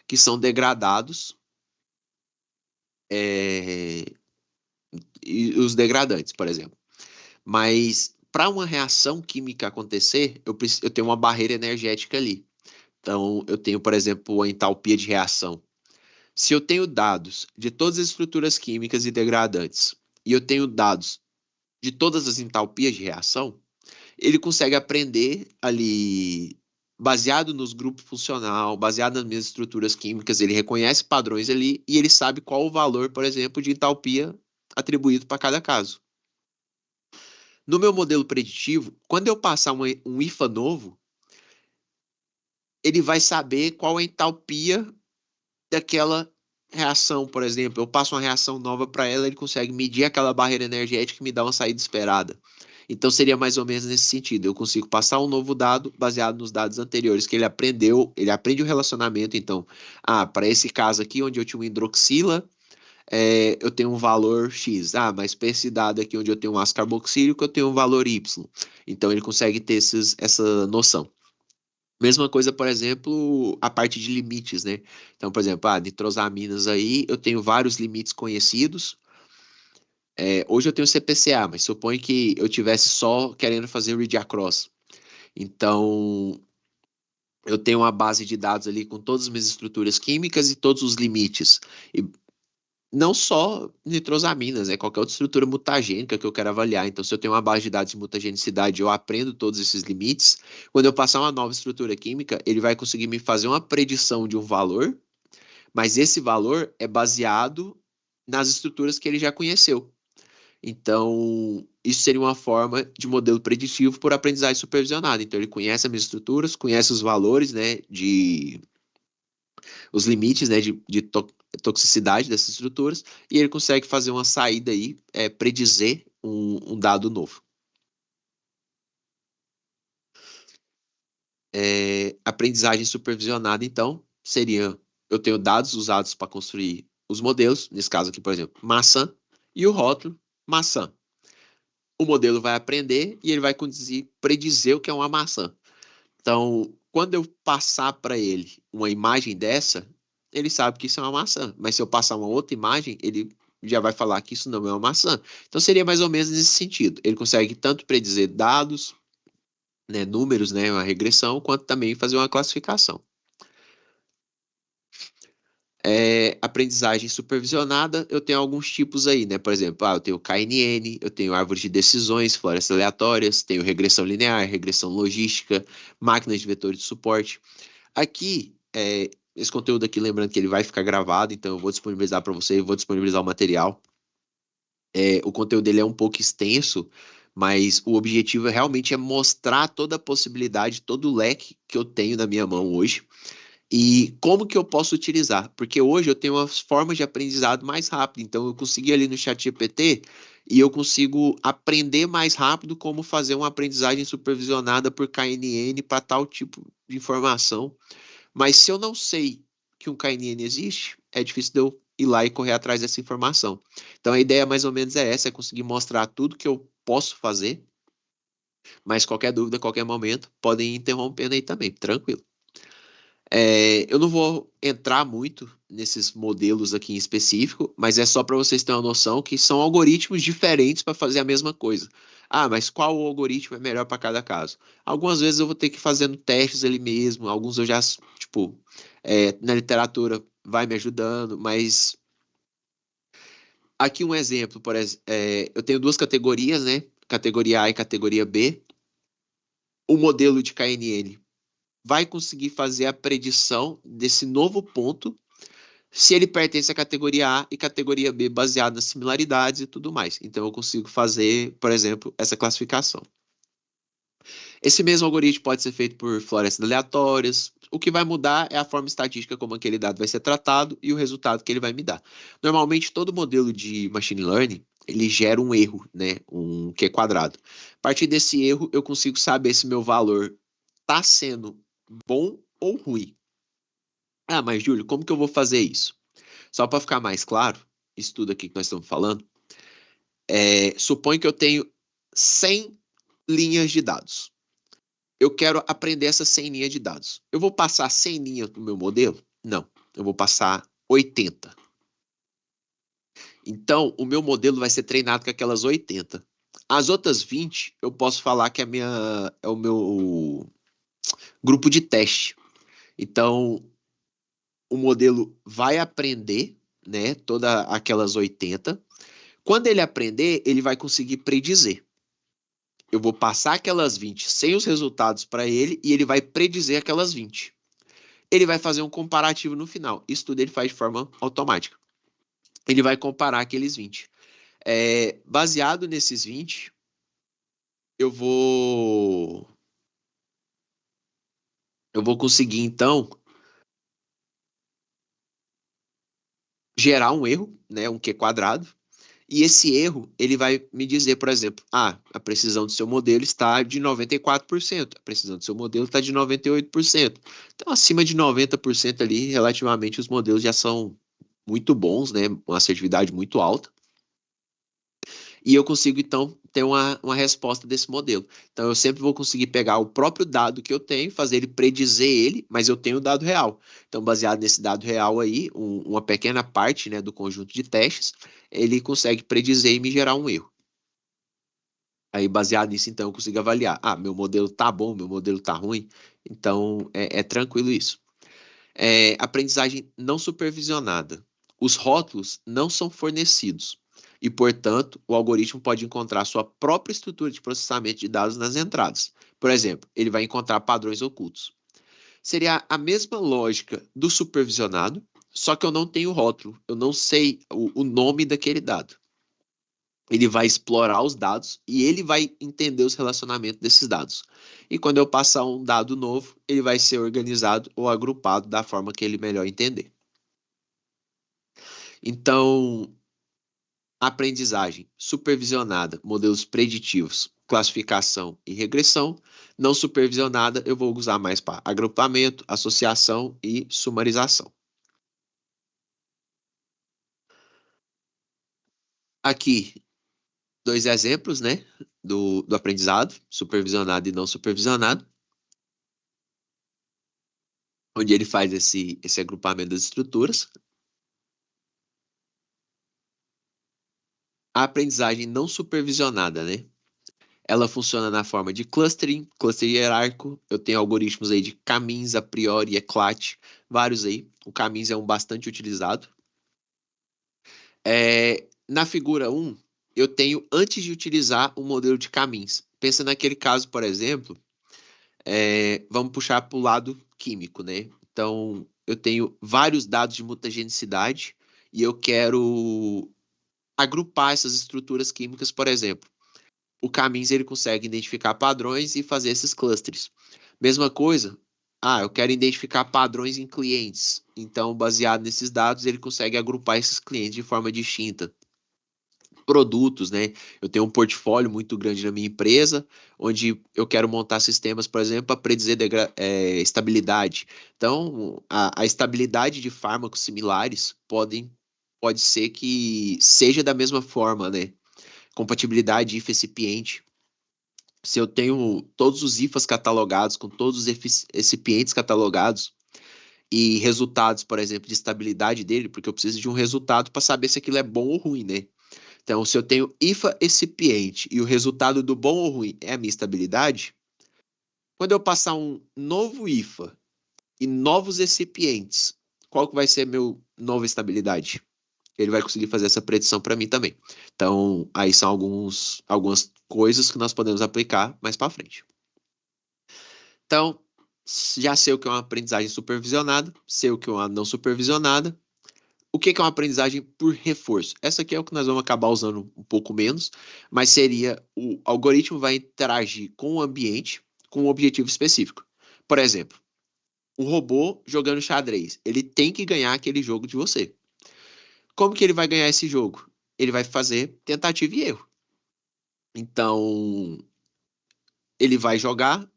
que são degradados, é, e os degradantes, por exemplo. Mas para uma reação química acontecer, eu tenho uma barreira energética ali. Então, eu tenho, por exemplo, a entalpia de reação. Se eu tenho dados de todas as estruturas químicas e degradantes, e eu tenho dados de todas as entalpias de reação, ele consegue aprender ali, baseado nos grupos funcional, baseado nas minhas estruturas químicas, ele reconhece padrões ali e ele sabe qual o valor, por exemplo, de entalpia atribuído para cada caso. No meu modelo preditivo, quando eu passar um IFA novo, ele vai saber qual a entalpia daquela reação, por exemplo. Eu passo uma reação nova para ela, ele consegue medir aquela barreira energética e me dá uma saída esperada. Então seria mais ou menos nesse sentido. Eu consigo passar um novo dado baseado nos dados anteriores que ele aprendeu, ele aprende o relacionamento. Então, para esse caso aqui, onde eu tinha uma hidroxila, eu tenho um valor X. Mas para esse dado aqui, onde eu tenho um ácido carboxílico, eu tenho um valor Y. Então ele consegue ter essa noção. Mesma coisa, por exemplo, a parte de limites, né? Então, por exemplo, nitrosaminas aí, eu tenho vários limites conhecidos. Hoje eu tenho CPCA, mas suponho que eu tivesse só querendo fazer read across. Então, eu tenho uma base de dados ali com todas as minhas estruturas químicas e todos os limites. E não só nitrosaminas, qualquer outra estrutura mutagênica que eu quero avaliar. Então, se eu tenho uma base de dados de mutagenicidade, eu aprendo todos esses limites. Quando eu passar uma nova estrutura química, ele vai conseguir me fazer uma predição de um valor, mas esse valor é baseado nas estruturas que ele já conheceu. Então, isso seria uma forma de modelo preditivo por aprendizagem supervisionada. Então, ele conhece as minhas estruturas, conhece os valores, né, os limites, né, de toxicidade dessas estruturas, e ele consegue fazer uma saída aí, predizer um dado novo. Aprendizagem supervisionada, então, seria, eu tenho dados usados para construir os modelos, nesse caso aqui, por exemplo, maçã, e o rótulo, maçã. O modelo vai aprender e ele vai predizer o que é uma maçã. Então, quando eu passar para ele uma imagem dessa, ele sabe que isso é uma maçã. Mas se eu passar uma outra imagem, ele já vai falar que isso não é uma maçã. Então, seria mais ou menos nesse sentido. Ele consegue tanto predizer dados, né, números, né, uma regressão, quanto também fazer uma classificação. Aprendizagem supervisionada, eu tenho alguns tipos aí, né? Por exemplo, eu tenho KNN, eu tenho árvore de decisões, florestas aleatórias, tenho regressão linear, regressão logística, máquinas de vetores de suporte. Aqui, esse conteúdo aqui, lembrando que ele vai ficar gravado, então eu vou disponibilizar para você, eu vou disponibilizar o material. O conteúdo dele é um pouco extenso, mas o objetivo realmente é mostrar toda a possibilidade, todo o leque que eu tenho na minha mão hoje. E como que eu posso utilizar? Porque hoje eu tenho umas formas de aprendizado mais rápido. Então eu consegui ali no ChatGPT e eu consigo aprender mais rápido como fazer uma aprendizagem supervisionada por KNN para tal tipo de informação. Mas se eu não sei que um KNN existe, é difícil de eu ir lá e correr atrás dessa informação. Então a ideia mais ou menos é essa, é conseguir mostrar tudo que eu posso fazer, mas qualquer dúvida, qualquer momento, podem ir interrompendo aí também, tranquilo. Eu não vou entrar muito nesses modelos aqui em específico, mas é só para vocês terem uma noção que são algoritmos diferentes para fazer a mesma coisa. Ah, mas qual algoritmo é melhor para cada caso? Algumas vezes eu vou ter que ir fazendo testes ali mesmo, alguns eu já, tipo, na literatura vai me ajudando, mas aqui um exemplo, por exemplo, eu tenho duas categorias, né? Categoria A e categoria B. O modelo de KNN vai conseguir fazer a predição desse novo ponto se ele pertence à categoria A e categoria B baseado nas similaridades e tudo mais. Então eu consigo fazer, por exemplo, essa classificação. Esse mesmo algoritmo pode ser feito por florestas aleatórias. O que vai mudar é a forma estatística como aquele dado vai ser tratado e o resultado que ele vai me dar. Normalmente, todo modelo de machine learning, ele gera um erro, né? Um Q quadrado. A partir desse erro, eu consigo saber se meu valor está sendo bom ou ruim. Ah, mas Júlio, como que eu vou fazer isso? Só para ficar mais claro, isso tudo aqui que nós estamos falando, supõe que eu tenho 100 linhas de dados. Eu quero aprender essas 100 linhas de dados. Eu vou passar 100 linhas no meu modelo? Não, eu vou passar 80. Então, o meu modelo vai ser treinado com aquelas 80. As outras 20, eu posso falar que é o meu grupo de teste. Então, o modelo vai aprender, né, todas aquelas 80. Quando ele aprender, ele vai conseguir predizer. Eu vou passar aquelas 20 sem os resultados para ele e ele vai predizer aquelas 20. Ele vai fazer um comparativo no final. Isso tudo ele faz de forma automática. Ele vai comparar aqueles 20. Baseado nesses 20, eu vou eu vou conseguir então gerar um erro, né, um Q quadrado. E esse erro, ele vai me dizer, por exemplo, a precisão do seu modelo está de 94%, a precisão do seu modelo está de 98%. Então, acima de 90% ali, relativamente, os modelos já são muito bons, né? Uma assertividade muito alta. E eu consigo, então, ter uma resposta desse modelo. Então, eu sempre vou conseguir pegar o próprio dado que eu tenho, fazer ele predizer ele, mas eu tenho o dado real. Então, baseado nesse dado real aí, uma pequena parte, né, do conjunto de testes, ele consegue predizer e me gerar um erro. Aí, baseado nisso, então, eu consigo avaliar. Meu modelo tá bom, meu modelo tá ruim. Então, é tranquilo isso. Aprendizagem não supervisionada. Os rótulos não são fornecidos e, portanto, o algoritmo pode encontrar sua própria estrutura de processamento de dados nas entradas. Por exemplo, ele vai encontrar padrões ocultos. Seria a mesma lógica do supervisionado, só que eu não tenho rótulo, eu não sei o nome daquele dado. Ele vai explorar os dados e ele vai entender os relacionamentos desses dados. E quando eu passar um dado novo, ele vai ser organizado ou agrupado da forma que ele melhor entender. Então, aprendizagem supervisionada, modelos preditivos, classificação e regressão. Não supervisionada, eu vou usar mais para agrupamento, associação e sumarização. Aqui, dois exemplos, né, do aprendizado, supervisionado e não supervisionado, onde ele faz esse agrupamento das estruturas. A aprendizagem não supervisionada, né? Ela funciona na forma de clustering, cluster hierárquico. Eu tenho algoritmos aí de caminhos, a priori, eclat, vários aí. O caminhos é um bastante utilizado. Na figura 1, eu tenho antes de utilizar o modelo de caminhos. Pensa naquele caso, por exemplo, vamos puxar para o lado químico, né? Então, eu tenho vários dados de mutagenicidade e eu quero agrupar essas estruturas químicas, por exemplo. O Caminhos ele consegue identificar padrões e fazer esses clusters. Mesma coisa, eu quero identificar padrões em clientes. Então, baseado nesses dados, ele consegue agrupar esses clientes de forma distinta. Produtos, né? Eu tenho um portfólio muito grande na minha empresa, onde eu quero montar sistemas, por exemplo, para predizer estabilidade. Então, a estabilidade de fármacos similares pode ser que seja da mesma forma, né? Compatibilidade IFA-excipiente. Se eu tenho todos os IFAs catalogados, com todos os excipientes catalogados, e resultados, por exemplo, de estabilidade dele, porque eu preciso de um resultado para saber se aquilo é bom ou ruim, né? Então, se eu tenho IFA excipiente e o resultado do bom ou ruim é a minha estabilidade, quando eu passar um novo IFA e novos excipientes, qual que vai ser meu nova estabilidade? Ele vai conseguir fazer essa predição para mim também. Então, aí são algumas coisas que nós podemos aplicar mais para frente. Então, já sei o que é uma aprendizagem supervisionada, sei o que é uma não supervisionada. O que é uma aprendizagem por reforço? Essa aqui é o que nós vamos acabar usando um pouco menos, mas seria o algoritmo vai interagir com o ambiente com um objetivo específico. Por exemplo, um robô jogando xadrez, ele tem que ganhar aquele jogo de você. Como que ele vai ganhar esse jogo? Ele vai fazer tentativa e erro. Então, ele vai jogar,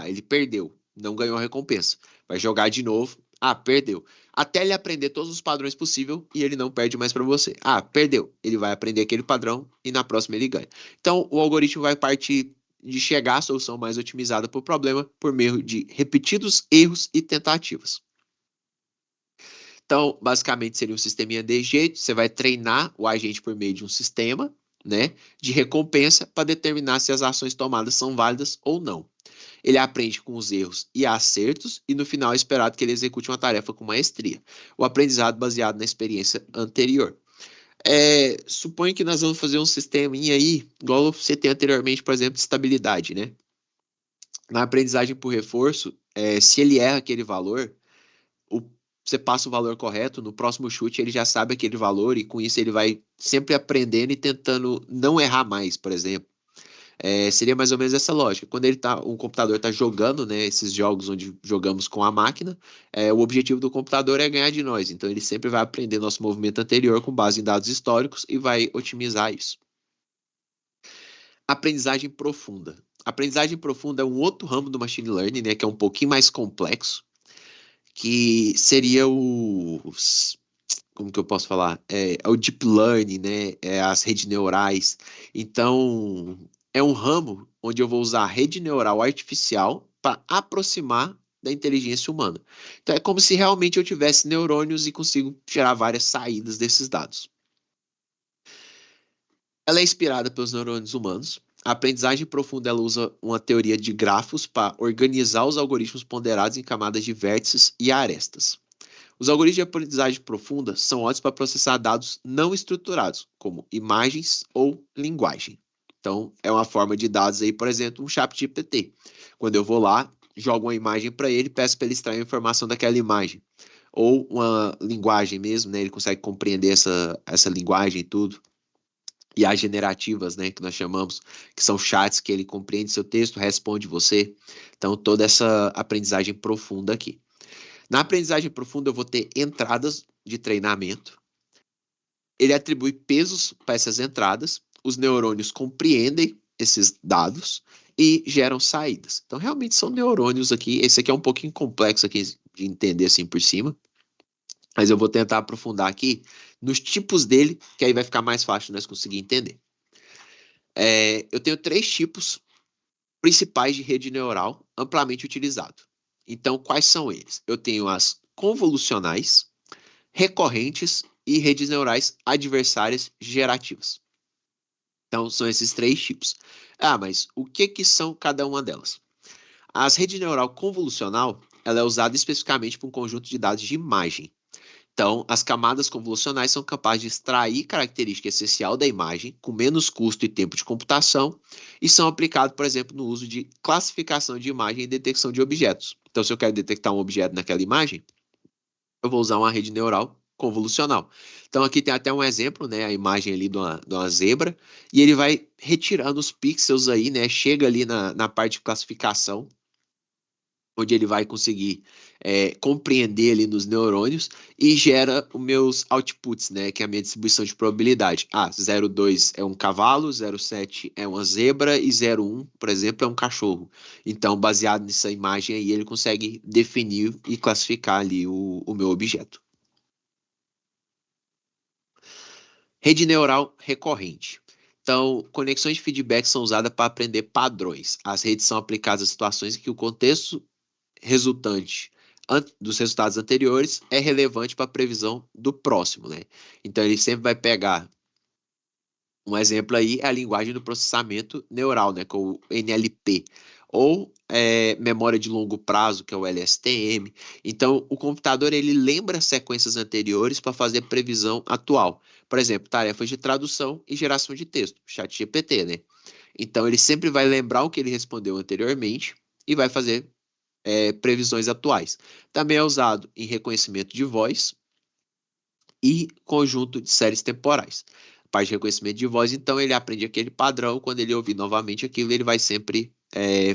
ele perdeu, não ganhou a recompensa. Vai jogar de novo, perdeu. Até ele aprender todos os padrões possíveis e ele não perde mais para você. Perdeu. Ele vai aprender aquele padrão e na próxima ele ganha. Então, o algoritmo vai partir de chegar à solução mais otimizada para o problema por meio de repetidos erros e tentativas. Então, basicamente, seria um sisteminha de jeito. Você vai treinar o agente por meio de um sistema, né, de recompensa para determinar se as ações tomadas são válidas ou não. Ele aprende com os erros e acertos e no final é esperado que ele execute uma tarefa com maestria. O aprendizado baseado na experiência anterior. Suponho que nós vamos fazer um sisteminha aí, igual você tem anteriormente, por exemplo, de estabilidade, né? Na aprendizagem por reforço, se ele erra aquele valor, o, você passa o valor correto, no próximo chute ele já sabe aquele valor e com isso ele vai sempre aprendendo e tentando não errar mais, por exemplo. Seria mais ou menos essa lógica. Quando o computador está jogando, né, esses jogos onde jogamos com a máquina, o objetivo do computador é ganhar de nós. Então ele sempre vai aprender nosso movimento anterior com base em dados históricos e vai otimizar isso. Aprendizagem profunda. Aprendizagem profunda é um outro ramo do machine learning, né, que é um pouquinho mais complexo, que seria como que eu posso falar? É o deep learning, né? As redes neurais. Então, é um ramo onde eu vou usar a rede neural artificial para aproximar da inteligência humana. Então, é como se realmente eu tivesse neurônios e consigo gerar várias saídas desses dados. Ela é inspirada pelos neurônios humanos. A aprendizagem profunda ela usa uma teoria de grafos para organizar os algoritmos ponderados em camadas de vértices e arestas. Os algoritmos de aprendizagem profunda são ótimos para processar dados não estruturados, como imagens ou linguagem. Então, é uma forma de dados aí, por exemplo, um ChatGPT. Quando eu vou lá, jogo uma imagem para ele, peço para ele extrair a informação daquela imagem. Ou uma linguagem mesmo, né? Ele consegue compreender essa linguagem e tudo. E as generativas, né, que nós chamamos, que são chats que ele compreende seu texto, responde você. Então, toda essa aprendizagem profunda aqui. Na aprendizagem profunda, eu vou ter entradas de treinamento. Ele atribui pesos para essas entradas. Os neurônios compreendem esses dados e geram saídas. Então, realmente são neurônios aqui. Esse aqui é um pouquinho complexo aqui de entender assim por cima. Mas eu vou tentar aprofundar aqui nos tipos dele, que aí vai ficar mais fácil de nós conseguir entender. Eu tenho 3 tipos principais de rede neural amplamente utilizado. Então, quais são eles? Eu tenho as convolucionais, recorrentes e redes neurais adversárias gerativas. Então, são esses 3 tipos. Mas o que são cada uma delas? A rede neural convolucional ela é usada especificamente para um conjunto de dados de imagem. Então, as camadas convolucionais são capazes de extrair característica essencial da imagem com menos custo e tempo de computação e são aplicados, por exemplo, no uso de classificação de imagem e detecção de objetos. Então, se eu quero detectar um objeto naquela imagem, eu vou usar uma rede neural convolucional. Então, aqui tem até um exemplo, né, a imagem ali de uma zebra, e ele vai retirando os pixels aí, né, chega ali na parte de classificação, onde ele vai conseguir compreender ali nos neurônios e gera os meus outputs, né, que é a minha distribuição de probabilidade. 0,2 é um cavalo, 0,7 é uma zebra e 0,1, por exemplo, é um cachorro. Então, baseado nessa imagem aí, ele consegue definir e classificar ali o meu objeto. Rede neural recorrente. Então, conexões de feedback são usadas para aprender padrões. As redes são aplicadas a situações em que o contexto resultante dos resultados anteriores é relevante para a previsão do próximo, né? Então ele sempre vai pegar um exemplo aí é a linguagem do processamento neural, né, que é o NLP, ou memória de longo prazo, que é o LSTM. Então, o computador ele lembra sequências anteriores para fazer previsão atual. Por exemplo, tarefas de tradução e geração de texto, ChatGPT, né? Então, ele sempre vai lembrar o que ele respondeu anteriormente e vai fazer previsões atuais. Também é usado em reconhecimento de voz e conjunto de séries temporais. A parte de reconhecimento de voz, então, ele aprende aquele padrão, quando ele ouvir novamente aquilo, ele vai sempre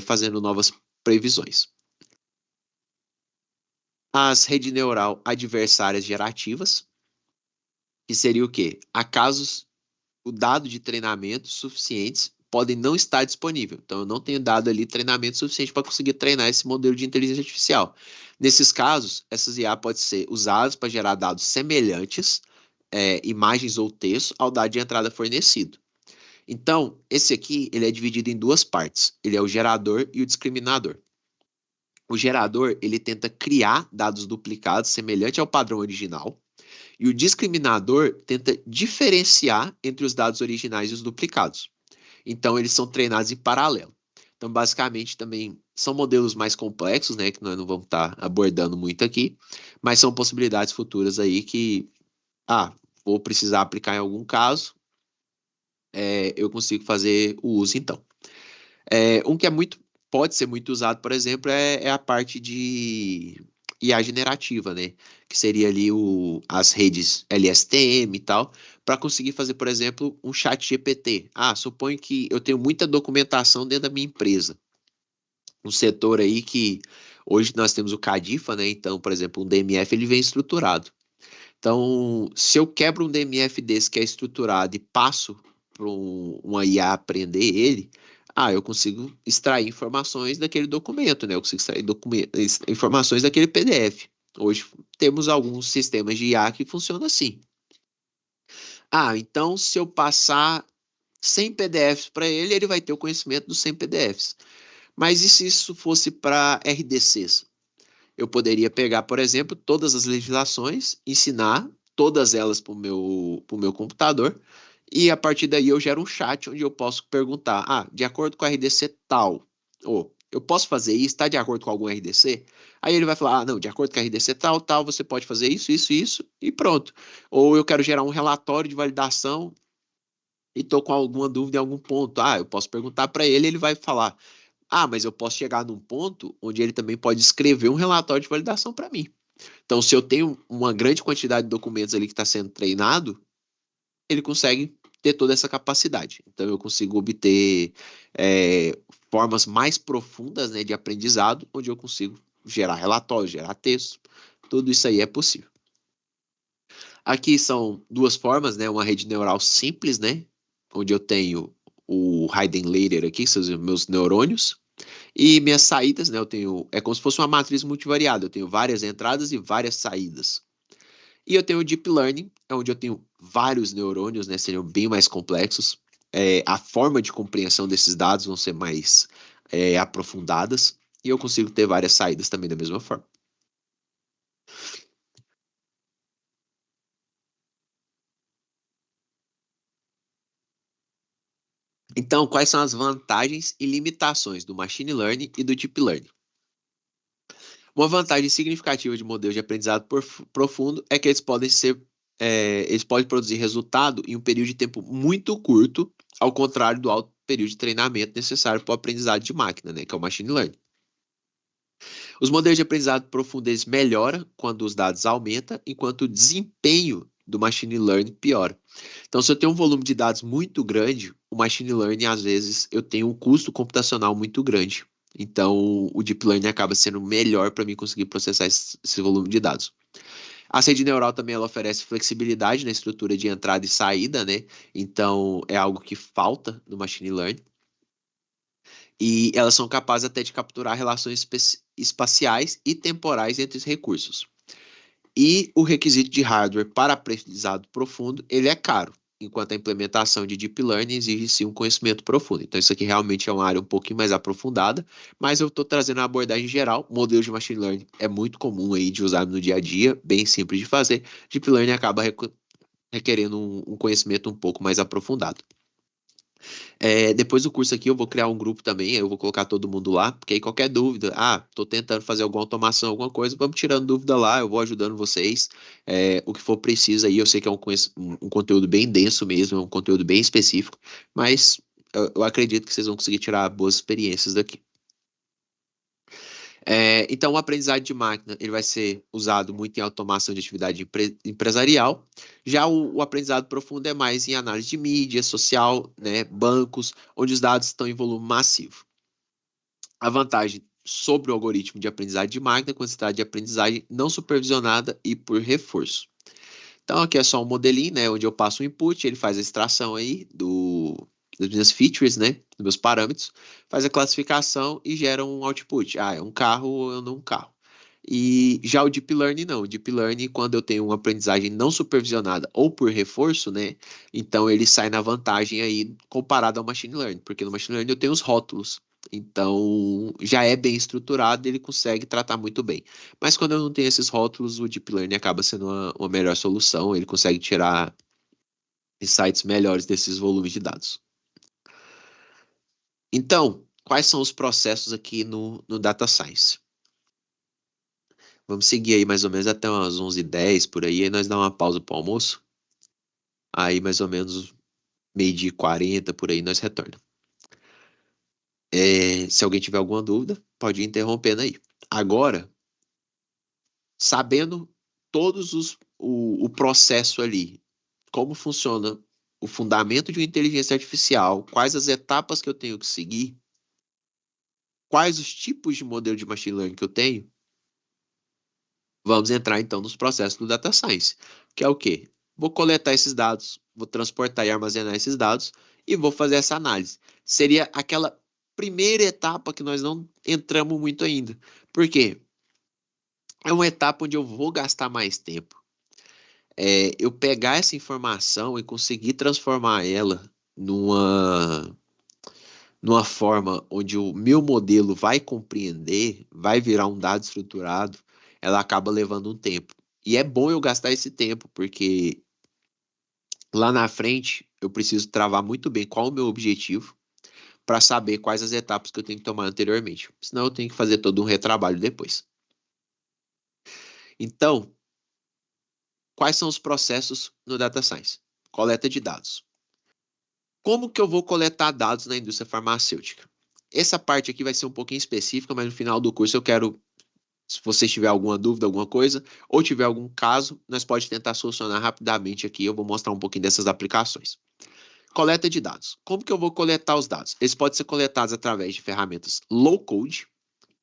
fazendo novas previsões. As redes neural adversárias gerativas, que seria o quê? Acasos o dado de treinamento suficientes podem não estar disponível. Então, eu não tenho dado ali treinamento suficiente para conseguir treinar esse modelo de inteligência artificial. Nesses casos, essas IA podem ser usadas para gerar dados semelhantes, imagens ou texto, ao dado de entrada fornecido. Então, esse aqui ele é dividido em duas partes. Ele é o gerador e o discriminador. O gerador ele tenta criar dados duplicados semelhante ao padrão original, e o discriminador tenta diferenciar entre os dados originais e os duplicados. Então, eles são treinados em paralelo. Então, basicamente, também são modelos mais complexos, né, que nós não vamos estar abordando muito aqui, mas são possibilidades futuras aí que, vou precisar aplicar em algum caso, eu consigo fazer o uso, então. Um que pode ser muito usado, por exemplo, é a parte de IA generativa, né? Que seria ali as redes LSTM e tal, para conseguir fazer, por exemplo, um chat GPT. Suponho que eu tenho muita documentação dentro da minha empresa. Um setor aí que hoje nós temos o CADIFA, né? Então, por exemplo, um DMF ele vem estruturado. Então, se eu quebro um DMF desse que é estruturado e passo para uma IA aprender ele, eu consigo extrair informações daquele documento, né? Eu consigo extrair informações daquele PDF. Hoje temos alguns sistemas de IA que funcionam assim. Então se eu passar 100 PDFs para ele, ele vai ter o conhecimento dos 100 PDFs. Mas e se isso fosse para RDCs? Eu poderia pegar, por exemplo, todas as legislações, ensinar todas elas para o meu computador, e a partir daí eu gero um chat onde eu posso perguntar, de acordo com a RDC tal, ou eu posso fazer isso, está de acordo com algum RDC? Aí ele vai falar, não, de acordo com a RDC tal, tal, você pode fazer isso, isso, isso, e pronto. Ou eu quero gerar um relatório de validação e estou com alguma dúvida em algum ponto. Eu posso perguntar para ele, ele vai falar, mas eu posso chegar num ponto onde ele também pode escrever um relatório de validação para mim. Então, se eu tenho uma grande quantidade de documentos ali que está sendo treinado, ele consegue ter toda essa capacidade. Então, eu consigo obter formas mais profundas, né, de aprendizado, onde eu consigo gerar relatórios, gerar texto. Tudo isso aí é possível. Aqui são duas formas, né? Uma rede neural simples, né? Onde eu tenho o hidden layer aqui, que são os meus neurônios, e minhas saídas, né? É como se fosse uma matriz multivariada. Eu tenho várias entradas e várias saídas. E eu tenho o deep learning, onde eu tenho vários neurônios, né? Seriam bem mais complexos. A forma de compreensão desses dados vão ser mais aprofundadas. E eu consigo ter várias saídas também da mesma forma. Então, quais são as vantagens e limitações do machine learning e do deep learning? Uma vantagem significativa de modelos de aprendizado profundo é que eles podem produzir resultado em um período de tempo muito curto, ao contrário do alto período de treinamento necessário para o aprendizado de máquina, né, que é o machine learning. Os modelos de aprendizado profundo eles melhoram quando os dados aumentam, enquanto o desempenho do machine learning piora. Então, se eu tenho um volume de dados muito grande, o machine learning, às vezes, eu tenho um custo computacional muito grande. Então, o deep learning acaba sendo melhor para mim conseguir processar esse volume de dados. A rede neural também ela oferece flexibilidade na estrutura de entrada e saída, né? Então, é algo que falta no machine learning. E elas são capazes até de capturar relações espaciais e temporais entre os recursos. E o requisito de hardware para aprendizado profundo, ele é caro. enquanto a implementação de Deep Learning exige sim um conhecimento profundo. Então, isso aqui realmente é uma área um pouquinho mais aprofundada, mas eu estou trazendo uma abordagem geral. Modelo de Machine Learning é muito comum aí de usar no dia a dia, bem simples de fazer. Deep Learning acaba requerendo um conhecimento um pouco mais aprofundado. Depois do curso aqui, eu vou criar um grupo também, eu vou colocar todo mundo lá, porque aí qualquer dúvida, tô tentando fazer alguma automação, alguma coisa, vamos tirando dúvida lá, eu vou ajudando vocês, o que for preciso aí, eu sei que é um conteúdo bem denso mesmo, é um conteúdo bem específico, mas eu acredito que vocês vão conseguir tirar boas experiências daqui. Então, o aprendizado de máquina ele vai ser usado muito em automação de atividade empresarial. Já o aprendizado profundo é mais em análise de mídia social, né, bancos, onde os dados estão em volume massivo. A vantagem sobre o algoritmo de aprendizagem de máquina quando se trata de aprendizagem não supervisionada e por reforço. Então, aqui é só um modelinho, né, onde eu passo o input, ele faz a extração aí das minhas features, né, dos meus parâmetros, faz a classificação e gera um output. É um carro ou não um carro. E já o Deep Learning não. O Deep Learning, quando eu tenho uma aprendizagem não supervisionada ou por reforço, né, então ele sai na vantagem aí comparado ao Machine Learning, porque no Machine Learning eu tenho os rótulos. Então, já é bem estruturado, ele consegue tratar muito bem. Mas quando eu não tenho esses rótulos, o Deep Learning acaba sendo uma melhor solução, ele consegue tirar insights melhores desses volumes de dados. Então, quais são os processos aqui no Data Science? Vamos seguir aí mais ou menos até umas 11h10 por aí nós dá uma pausa para o almoço. Aí mais ou menos 12h40 por aí nós retornamos. Se alguém tiver alguma dúvida, pode ir interrompendo aí. Agora, sabendo o processo ali, como funciona o fundamento de uma inteligência artificial, quais as etapas que eu tenho que seguir, quais os tipos de modelo de machine learning que eu tenho, vamos entrar então nos processos do data science, que é o quê? Vou coletar esses dados, vou transportar e armazenar esses dados e vou fazer essa análise. Seria aquela primeira etapa que nós não entramos muito ainda. Por quê? É uma etapa onde eu vou gastar mais tempo. Eu pegar essa informação e conseguir transformar ela numa forma onde o meu modelo vai compreender, vai virar um dado estruturado, ela acaba levando um tempo. E é bom eu gastar esse tempo, porque lá na frente eu preciso travar muito bem qual o meu objetivo para saber quais as etapas que eu tenho que tomar anteriormente. Senão eu tenho que fazer todo um retrabalho depois. Então, quais são os processos no Data Science? Coleta de dados. Como que eu vou coletar dados na indústria farmacêutica? Essa parte aqui vai ser um pouquinho específica, mas no final do curso eu quero, se você tiver alguma dúvida, alguma coisa, ou tiver algum caso, nós pode tentar solucionar rapidamente aqui. Eu vou mostrar um pouquinho dessas aplicações. Coleta de dados. Como que eu vou coletar os dados? Eles podem ser coletados através de ferramentas low code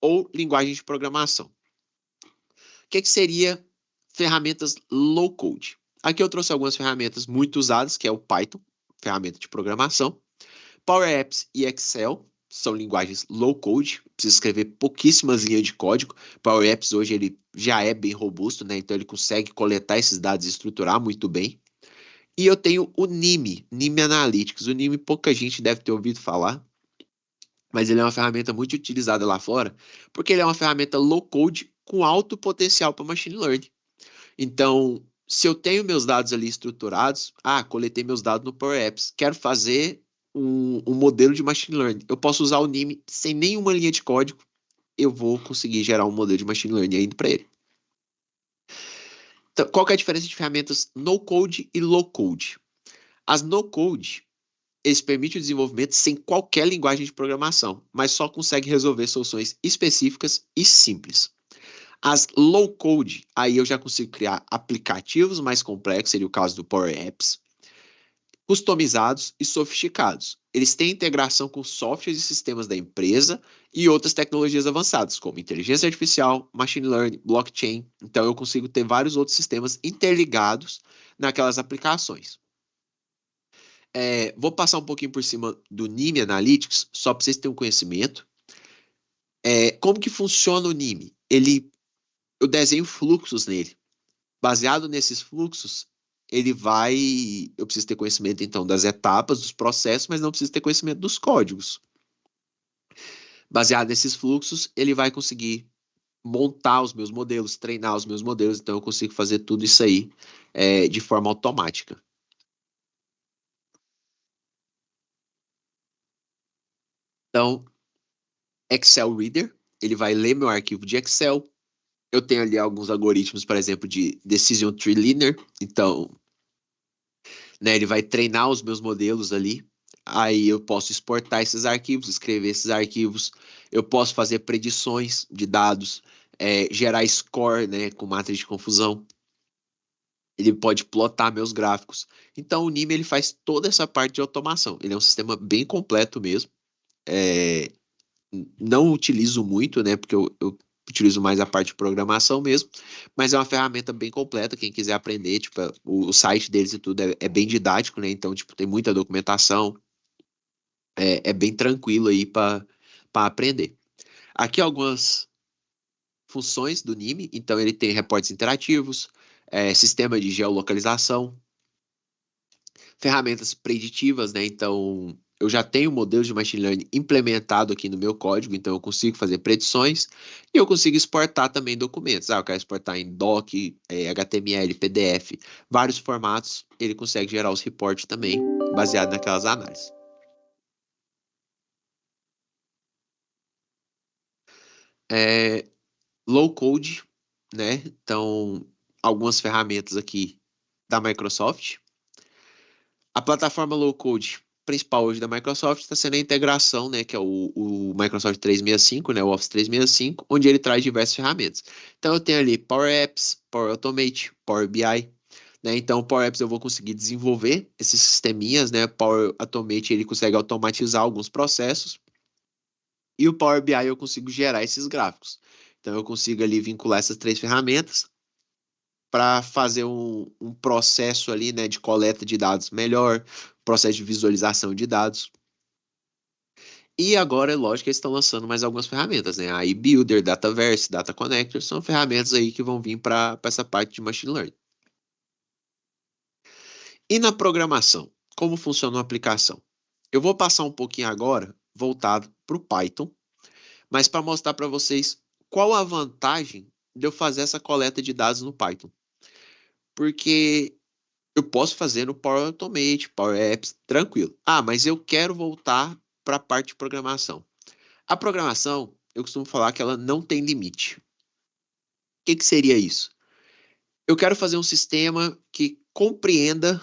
ou linguagem de programação. O que seria ferramentas low code? Aqui eu trouxe algumas ferramentas muito usadas, que é o Python, ferramenta de programação. Power Apps e Excel são linguagens low code, precisa escrever pouquíssimas linhas de código. Power Apps hoje ele já é bem robusto, né? Então ele consegue coletar esses dados e estruturar muito bem. E eu tenho o NIM Analytics. O NIM pouca gente deve ter ouvido falar, mas ele é uma ferramenta muito utilizada lá fora, porque ele é uma ferramenta low code com alto potencial para machine learning. Então, se eu tenho meus dados ali estruturados, coletei meus dados no Power Apps, quero fazer um modelo de machine learning. Eu posso usar o NIM sem nenhuma linha de código, eu vou conseguir gerar um modelo de machine learning ainda para ele. Então, qual que é a diferença de ferramentas no code e low code? As no code, eles permitem o desenvolvimento sem qualquer linguagem de programação, mas só consegue resolver soluções específicas e simples. As low code, aí eu já consigo criar aplicativos mais complexos, seria o caso do Power Apps, customizados e sofisticados. Eles têm integração com softwares e sistemas da empresa e outras tecnologias avançadas, como inteligência artificial, machine learning, blockchain. Então eu consigo ter vários outros sistemas interligados naquelas aplicações. Vou passar um pouquinho por cima do NIM Analytics, só para vocês terem um conhecimento. Como que funciona o NIM? Eu desenho fluxos nele. Baseado nesses fluxos, eu preciso ter conhecimento, então, das etapas, dos processos, mas não preciso ter conhecimento dos códigos. Baseado nesses fluxos, ele vai conseguir montar os meus modelos, treinar os meus modelos, então eu consigo fazer tudo isso aí de forma automática. Então, Excel Reader, ele vai ler meu arquivo de Excel. Eu tenho ali alguns algoritmos, por exemplo, de Decision Tree Linear, então, né, ele vai treinar os meus modelos ali. Aí eu posso exportar esses arquivos, escrever esses arquivos, eu posso fazer predições de dados, gerar score, né, com matriz de confusão. Ele pode plotar meus gráficos. Então o Nime ele faz toda essa parte de automação. Ele é um sistema bem completo mesmo. É, não utilizo muito, né? Porque eu utilizo mais a parte de programação mesmo. Mas é uma ferramenta bem completa. Quem quiser aprender, tipo, o site deles e tudo é bem didático, né? Então, tipo, tem muita documentação. É bem tranquilo aí para aprender. Aqui algumas funções do Nime. Então, ele tem reportes interativos, sistema de geolocalização, ferramentas preditivas, né? Então, eu já tenho modelos de machine learning implementado aqui no meu código, então eu consigo fazer predições e eu consigo exportar também documentos. Ah, eu quero exportar em doc, HTML, PDF, vários formatos, ele consegue gerar os reportes também, baseado naquelas análises. É, low code, né? Então, algumas ferramentas aqui da Microsoft. A plataforma low code principal hoje da Microsoft está sendo a integração, né, que é o Microsoft 365, né, o Office 365, onde ele traz diversas ferramentas. Então eu tenho ali Power Apps, Power Automate, Power BI, né? Então Power Apps eu vou conseguir desenvolver esses sisteminhas, né? Power Automate ele consegue automatizar alguns processos e o Power BI eu consigo gerar esses gráficos. Então eu consigo ali vincular essas três ferramentas para fazer um processo ali, né, de coleta de dados melhor, processo de visualização de dados. E agora, é lógico que eles estão lançando mais algumas ferramentas, né? A eBuilder, Dataverse, Data Connector, são ferramentas aí que vão vir para essa parte de machine learning. E na programação, como funciona uma aplicação? Eu vou passar um pouquinho agora voltado para o Python, mas para mostrar para vocês qual a vantagem de eu fazer essa coleta de dados no Python. Porque eu posso fazer no Power Automate, Power Apps, tranquilo. Ah, mas eu quero voltar para a parte de programação. A programação, eu costumo falar que ela não tem limite. O que seria isso? Eu quero fazer um sistema que compreenda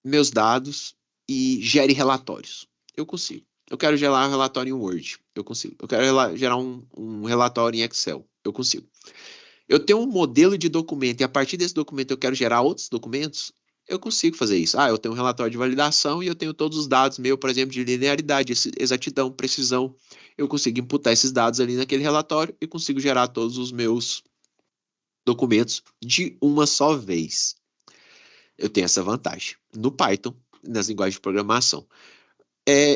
meus dados e gere relatórios. Eu consigo. Eu quero gerar um relatório em Word. Eu consigo. Eu quero gerar um relatório em Excel. Eu consigo. Eu tenho um modelo de documento e a partir desse documento eu quero gerar outros documentos, eu consigo fazer isso. Ah, eu tenho um relatório de validação e eu tenho todos os dados meus, por exemplo, de linearidade, exatidão, precisão. Eu consigo imputar esses dados ali naquele relatório e consigo gerar todos os meus documentos de uma só vez. Eu tenho essa vantagem no Python, nas linguagens de programação.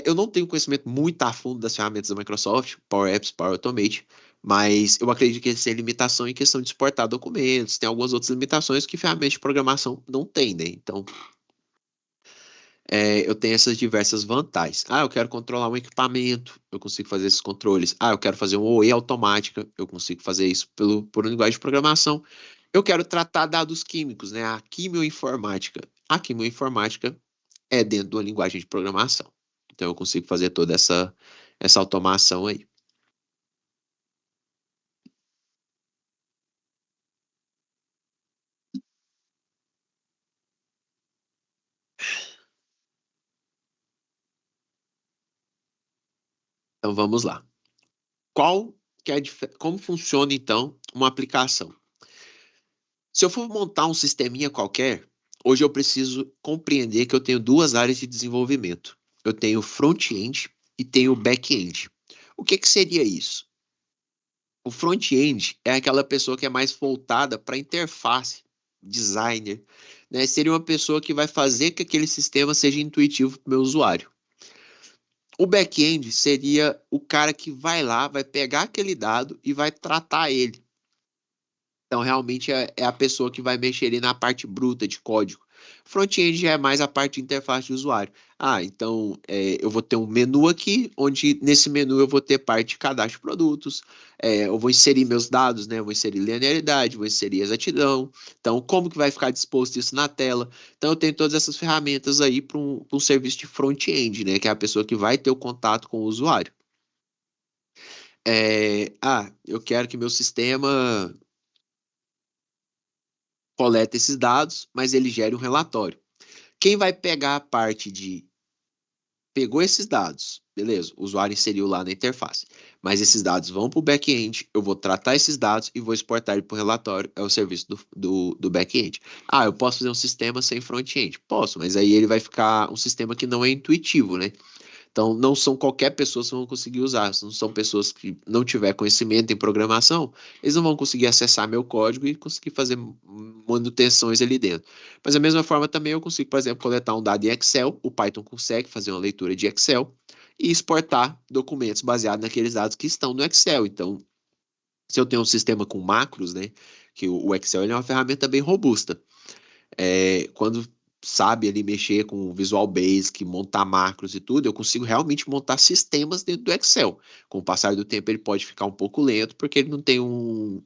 Eu não tenho conhecimento muito a fundo das ferramentas da Microsoft, Power Apps, Power Automate, mas eu acredito que eles têm limitação em questão de exportar documentos, tem algumas outras limitações que ferramentas de programação não têm, né? Então, eu tenho essas diversas vantagens. Ah, eu quero controlar um equipamento, eu consigo fazer esses controles. Ah, eu quero fazer uma OE automática, eu consigo fazer isso por linguagem de programação. Eu quero tratar dados químicos, né? A quimioinformática. A quimioinformática é dentro de uma linguagem de programação. Então eu consigo fazer toda essa automação aí. Então vamos lá. Qual que é como funciona então uma aplicação? Se eu for montar um sisteminha qualquer, hoje eu preciso compreender que eu tenho duas áreas de desenvolvimento. Eu tenho front-end e tenho back-end. O que seria isso? O front-end é aquela pessoa que é mais voltada para interface, designer, né? Seria uma pessoa que vai fazer que aquele sistema seja intuitivo para o meu usuário. O back-end seria o cara que vai lá, vai pegar aquele dado e vai tratar ele. Então, realmente é a pessoa que vai mexer ali na parte bruta de código. Front-end já é mais a parte de interface de usuário. Ah, então eu vou ter um menu aqui, onde nesse menu eu vou ter parte de cadastro de produtos, eu vou inserir meus dados, né? Eu vou inserir linearidade, vou inserir exatidão. Então, como que vai ficar disposto isso na tela? Então, eu tenho todas essas ferramentas aí para um serviço de front-end, né? Que é a pessoa que vai ter o contato com o usuário. Eu quero que meu sistema coleta esses dados, mas ele gera um relatório. Quem vai pegar a parte de pegou esses dados, beleza, o usuário inseriu lá na interface, mas esses dados vão para o back-end, eu vou tratar esses dados e vou exportar ele para o relatório, é o serviço do back-end. Ah, eu posso fazer um sistema sem front-end? Posso, mas aí ele vai ficar um sistema que não é intuitivo, né? Então, não são qualquer pessoa que vão conseguir usar. Não são pessoas que não tiver conhecimento em programação, eles não vão conseguir acessar meu código e conseguir fazer manutenções ali dentro. Mas da mesma forma também eu consigo, por exemplo, coletar um dado em Excel, o Python consegue fazer uma leitura de Excel e exportar documentos baseados naqueles dados que estão no Excel. Então, se eu tenho um sistema com macros, né, que o Excel ele é uma ferramenta bem robusta. Quando sabe ali mexer com o Visual Basic, montar macros e tudo, eu consigo realmente montar sistemas dentro do Excel. Com o passar do tempo, ele pode ficar um pouco lento, porque ele não tem um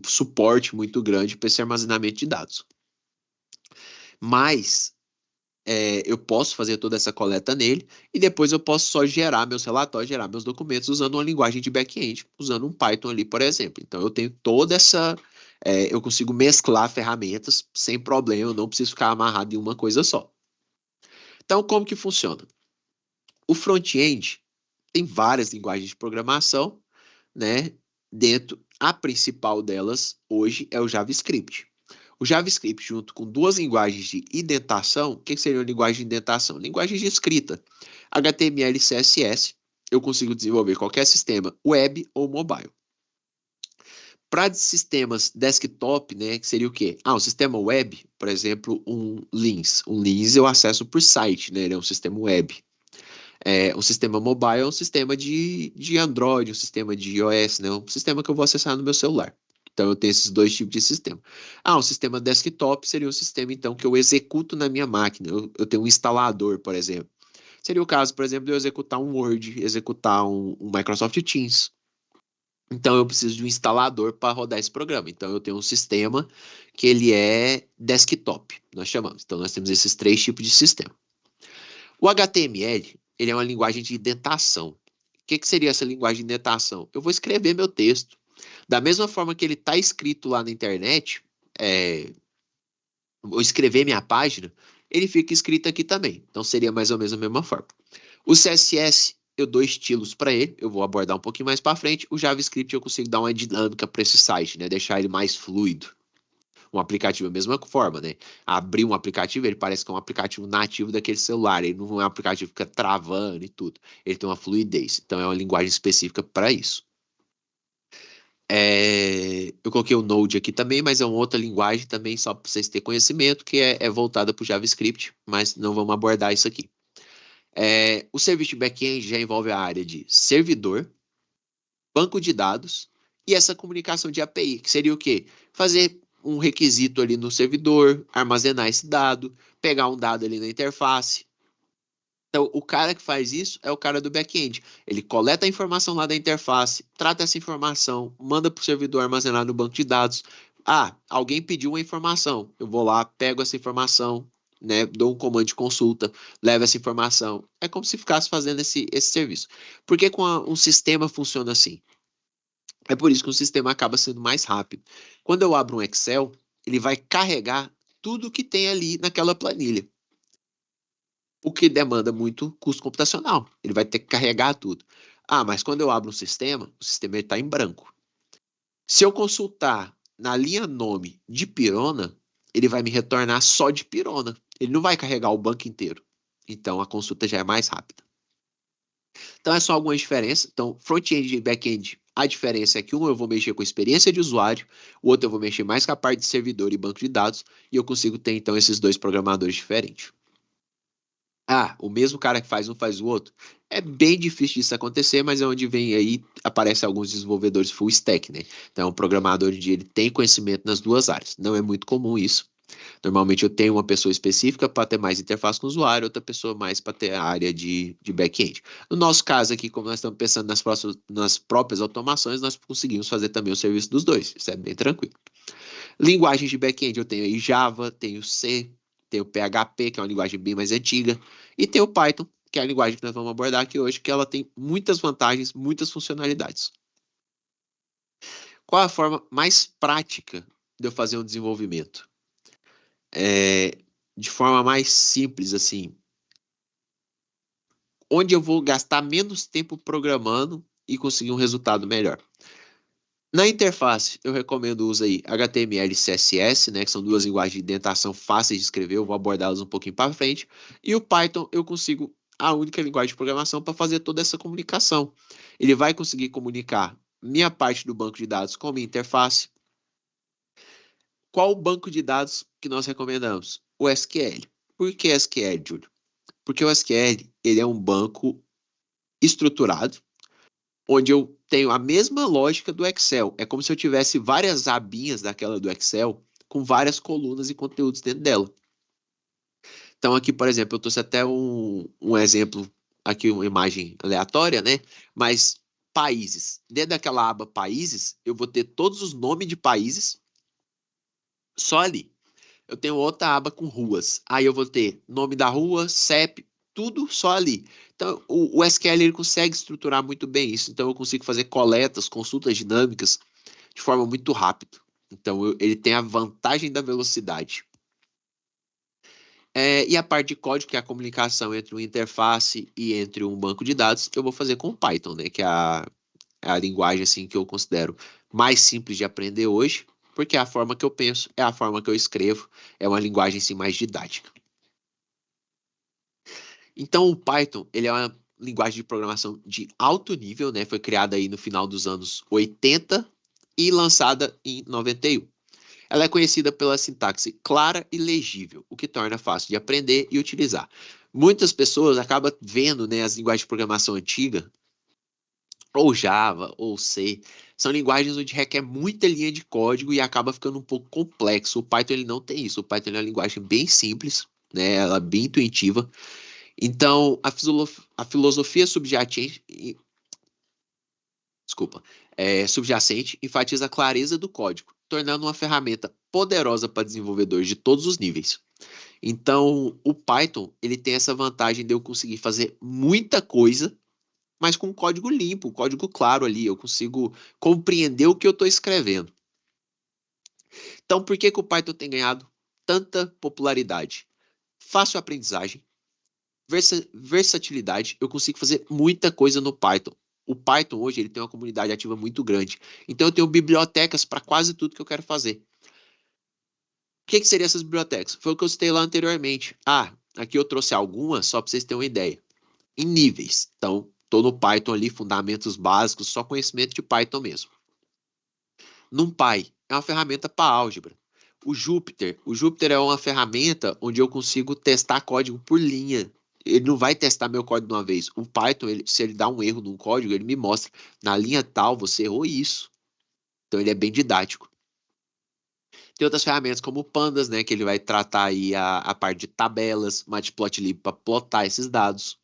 suporte muito grande para esse armazenamento de dados. Mas eu posso fazer toda essa coleta nele e depois eu posso só gerar meus relatórios, gerar meus documentos usando uma linguagem de back-end, usando um Python ali, por exemplo. Então eu tenho toda essa. Eu consigo mesclar ferramentas sem problema, eu não preciso ficar amarrado em uma coisa só. Então, como que funciona? O front-end tem várias linguagens de programação, né? Dentro, a principal delas hoje é o JavaScript. O JavaScript, junto com duas linguagens de indentação, o que seria uma linguagem de indentação? Linguagem de escrita. HTML e CSS, eu consigo desenvolver qualquer sistema web ou mobile. Para sistemas desktop, né, que seria o quê? Um sistema web, por exemplo, um Lins. Um Lins eu acesso por site, né? Ele é um sistema web. Um sistema mobile é um sistema de Android, um sistema de iOS, né? Um sistema que eu vou acessar no meu celular. Então, eu tenho esses dois tipos de sistema. Um sistema desktop seria um sistema, então, que eu executo na minha máquina. Eu tenho um instalador, por exemplo. Seria o caso, por exemplo, de eu executar um Word, executar um Microsoft Teams. Então, eu preciso de um instalador para rodar esse programa. Então, eu tenho um sistema que ele é desktop, nós chamamos. Então, nós temos esses três tipos de sistema. O HTML, ele é uma linguagem de indentação. O que seria essa linguagem de indentação? Eu vou escrever meu texto. Da mesma forma que ele está escrito lá na internet, vou escrever minha página, ele fica escrito aqui também. Então seria mais ou menos a mesma forma. O CSS, eu dou estilos para ele, eu vou abordar um pouquinho mais para frente. O JavaScript eu consigo dar uma dinâmica para esse site, né? Deixar ele mais fluido. Um aplicativo da mesma forma, né? Abrir um aplicativo, ele parece que é um aplicativo nativo daquele celular, ele não é um aplicativo que fica travando e tudo. Ele tem uma fluidez, então é uma linguagem específica para isso. Eu coloquei o Node aqui também, mas é uma outra linguagem também, só para vocês terem conhecimento, que é voltada para o JavaScript, mas não vamos abordar isso aqui. O serviço de back-end já envolve a área de servidor, banco de dados e essa comunicação de API, que seria o quê? Fazer um requisito ali no servidor, armazenar esse dado, pegar um dado ali na interface. Então, o cara que faz isso é o cara do back-end. Ele coleta a informação lá da interface, trata essa informação, manda para o servidor armazenar no banco de dados. Alguém pediu uma informação. Eu vou lá, pego essa informação, né, dou um comando de consulta, levo essa informação. É como se ficasse fazendo esse serviço. Por que um sistema funciona assim? É por isso que o sistema acaba sendo mais rápido. Quando eu abro um Excel, ele vai carregar tudo que tem ali naquela planilha, o que demanda muito custo computacional. Ele vai ter que carregar tudo. Mas quando eu abro um sistema, o sistema está em branco. Se eu consultar na linha nome de pirona, ele vai me retornar só de pirona. Ele não vai carregar o banco inteiro. Então a consulta já é mais rápida. Então, é só algumas diferenças. Então, front-end e back-end, a diferença é que um eu vou mexer com experiência de usuário, o outro eu vou mexer mais com a parte de servidor e banco de dados, e eu consigo ter, então, esses dois programadores diferentes. Ah, o mesmo cara que faz um faz o outro. É bem difícil disso acontecer, mas é onde vem aí, aparece alguns desenvolvedores full stack, né? Então, o programador hoje em dia ele tem conhecimento nas duas áreas. Não é muito comum isso. Normalmente eu tenho uma pessoa específica para ter mais interface com o usuário, outra pessoa mais para ter a área de back-end. No nosso caso aqui, como nós estamos pensando nas próprias automações, nós conseguimos fazer também o serviço dos dois. Isso é bem tranquilo. Linguagens de back-end eu tenho aí Java, tenho C, tenho PHP, que é uma linguagem bem mais antiga, e tenho Python, que é a linguagem que nós vamos abordar aqui hoje, que ela tem muitas vantagens, muitas funcionalidades. Qual a forma mais prática de eu fazer um desenvolvimento? É, de forma mais simples, assim, onde eu vou gastar menos tempo programando e conseguir um resultado melhor. Na interface, eu recomendo o uso aí HTML e CSS, né, que são duas linguagens de indentação fáceis de escrever, eu vou abordá-las um pouquinho para frente. E o Python, eu consigo a única linguagem de programação para fazer toda essa comunicação. Ele vai conseguir comunicar minha parte do banco de dados com a minha interface. Qual o banco de dados que nós recomendamos? O SQL. Por que SQL, Júlio? Porque o SQL, ele é um banco estruturado, onde eu tenho a mesma lógica do Excel. É como se eu tivesse várias abinhas daquela do Excel com várias colunas e conteúdos dentro dela. Então aqui, por exemplo, eu trouxe até um exemplo, aqui uma imagem aleatória, né? Mas países. Dentro daquela aba países, eu vou ter todos os nomes de países só ali. Eu tenho outra aba com ruas. Aí eu vou ter nome da rua, CEP, tudo só ali. Então, o SQL ele consegue estruturar muito bem isso. Então, eu consigo fazer coletas, consultas dinâmicas de forma muito rápida. Então, ele tem a vantagem da velocidade. E a parte de código, que é a comunicação entre uma interface e entre um banco de dados, eu vou fazer com Python, né? Que é a linguagem assim que eu considero mais simples de aprender hoje, porque é a forma que eu penso, é a forma que eu escrevo, é uma linguagem assim mais didática. Então, o Python, ele é uma linguagem de programação de alto nível, né? Foi criada aí no final dos anos 80 e lançada em 91. Ela é conhecida pela sintaxe clara e legível, o que torna fácil de aprender e utilizar. Muitas pessoas acabam vendo, né, as linguagens de programação antigas, ou Java, ou C, são linguagens onde requer muita linha de código e acaba ficando um pouco complexo. O Python ele não tem isso. O Python é uma linguagem bem simples, né? Ela é bem intuitiva. Então, a filosofia subjacente, desculpa, subjacente enfatiza a clareza do código, tornando uma ferramenta poderosa para desenvolvedores de todos os níveis. Então, o Python, ele tem essa vantagem de eu conseguir fazer muita coisa, mas com código limpo, código claro ali, eu consigo compreender o que eu estou escrevendo. Então, por que que o Python tem ganhado tanta popularidade? Fácil aprendizagem, versatilidade, eu consigo fazer muita coisa no Python. O Python hoje ele tem uma comunidade ativa muito grande. Então eu tenho bibliotecas para quase tudo que eu quero fazer. O que seriam essas bibliotecas? Foi o que eu citei lá anteriormente. Ah, aqui eu trouxe algumas só para vocês terem uma ideia. Em níveis. Então, estou no Python ali, fundamentos básicos, só conhecimento de Python mesmo. NumPy é uma ferramenta para álgebra. O Jupyter é uma ferramenta onde eu consigo testar código por linha. Ele não vai testar meu código de uma vez. O Python, se ele dá um erro num código, ele me mostra, na linha tal, você errou isso. Então ele é bem didático. Tem outras ferramentas como o Pandas, né, que ele vai tratar aí a parte de tabelas, Matplotlib para plotar esses dados.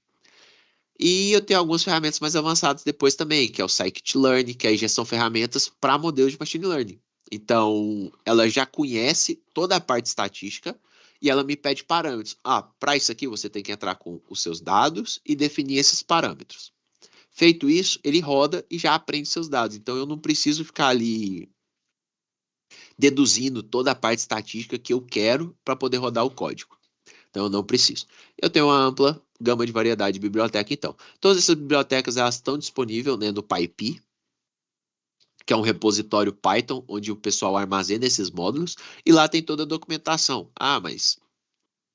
E eu tenho algumas ferramentas mais avançadas depois também, que é o Scikit-learn, que aí já são ferramentas para modelos de machine learning. Então, ela já conhece toda a parte estatística e ela me pede parâmetros. Ah, para isso aqui você tem que entrar com os seus dados e definir esses parâmetros. Feito isso, ele roda e já aprende seus dados. Então, eu não preciso ficar ali deduzindo toda a parte estatística que eu quero para poder rodar o código. Então, eu não preciso. Eu tenho uma ampla gama de variedade de biblioteca, então. Todas essas bibliotecas elas estão disponíveis, né, no PyPy, que é um repositório Python, onde o pessoal armazena esses módulos, e lá tem toda a documentação. Ah, mas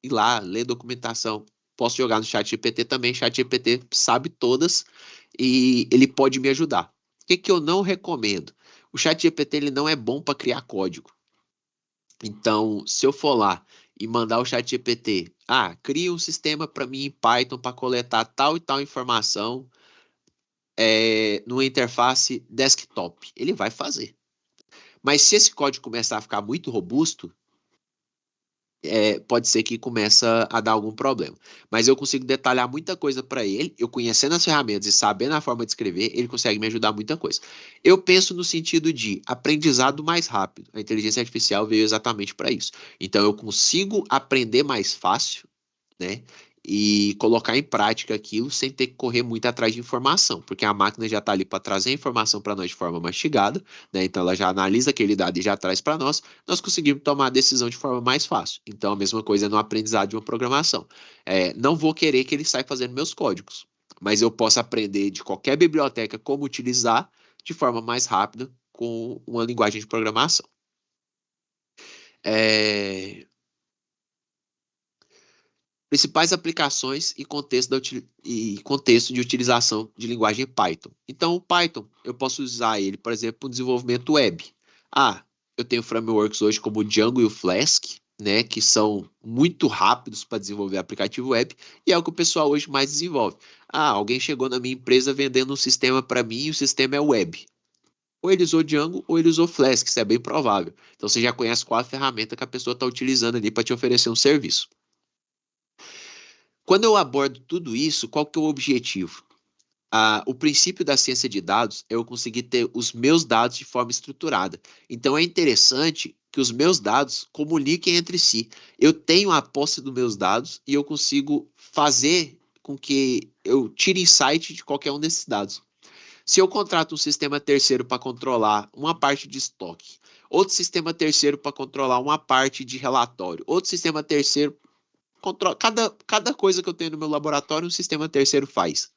ir lá, ler documentação. Posso jogar no ChatGPT também, ChatGPT sabe todas e ele pode me ajudar. O que que eu não recomendo? O ChatGPT ele não é bom para criar código. Então, se eu for lá e mandar o chat GPT, cria um sistema para mim em Python para coletar tal e tal informação numa interface desktop. Ele vai fazer. Mas se esse código começar a ficar muito robusto, pode ser que começa a dar algum problema. Mas eu consigo detalhar muita coisa para ele, eu conhecendo as ferramentas e sabendo a forma de escrever, ele consegue me ajudar muita coisa. Eu penso no sentido de aprendizado mais rápido. A inteligência artificial veio exatamente para isso. Então eu consigo aprender mais fácil, né? E colocar em prática aquilo sem ter que correr muito atrás de informação, porque a máquina já está ali para trazer a informação para nós de forma mastigada, né? Então ela já analisa aquele dado e já traz para nós conseguimos tomar a decisão de forma mais fácil. Então a mesma coisa é no aprendizado de uma programação. Não vou querer que ele saia fazendo meus códigos, mas eu posso aprender de qualquer biblioteca como utilizar de forma mais rápida com uma linguagem de programação. É, Principais aplicações e contexto de utilização de linguagem Python. Então, o Python, eu posso usar ele, por exemplo, para o desenvolvimento web. Eu tenho frameworks hoje como o Django e o Flask, né, que são muito rápidos para desenvolver aplicativo web, e é o que o pessoal hoje mais desenvolve. Alguém chegou na minha empresa vendendo um sistema para mim e o sistema é web. Ou ele usou Django ou ele usou Flask, isso é bem provável. Então você já conhece qual a ferramenta que a pessoa está utilizando ali para te oferecer um serviço. Quando eu abordo tudo isso, qual que é o objetivo? O princípio da ciência de dados é eu conseguir ter os meus dados de forma estruturada. Então é interessante que os meus dados comuniquem entre si. Eu tenho a posse dos meus dados e eu consigo fazer com que eu tire insight de qualquer um desses dados. Se eu contrato um sistema terceiro para controlar uma parte de estoque, outro sistema terceiro para controlar uma parte de relatório, outro sistema terceiro cada coisa que eu tenho no meu laboratório, um sistema terceiro faz.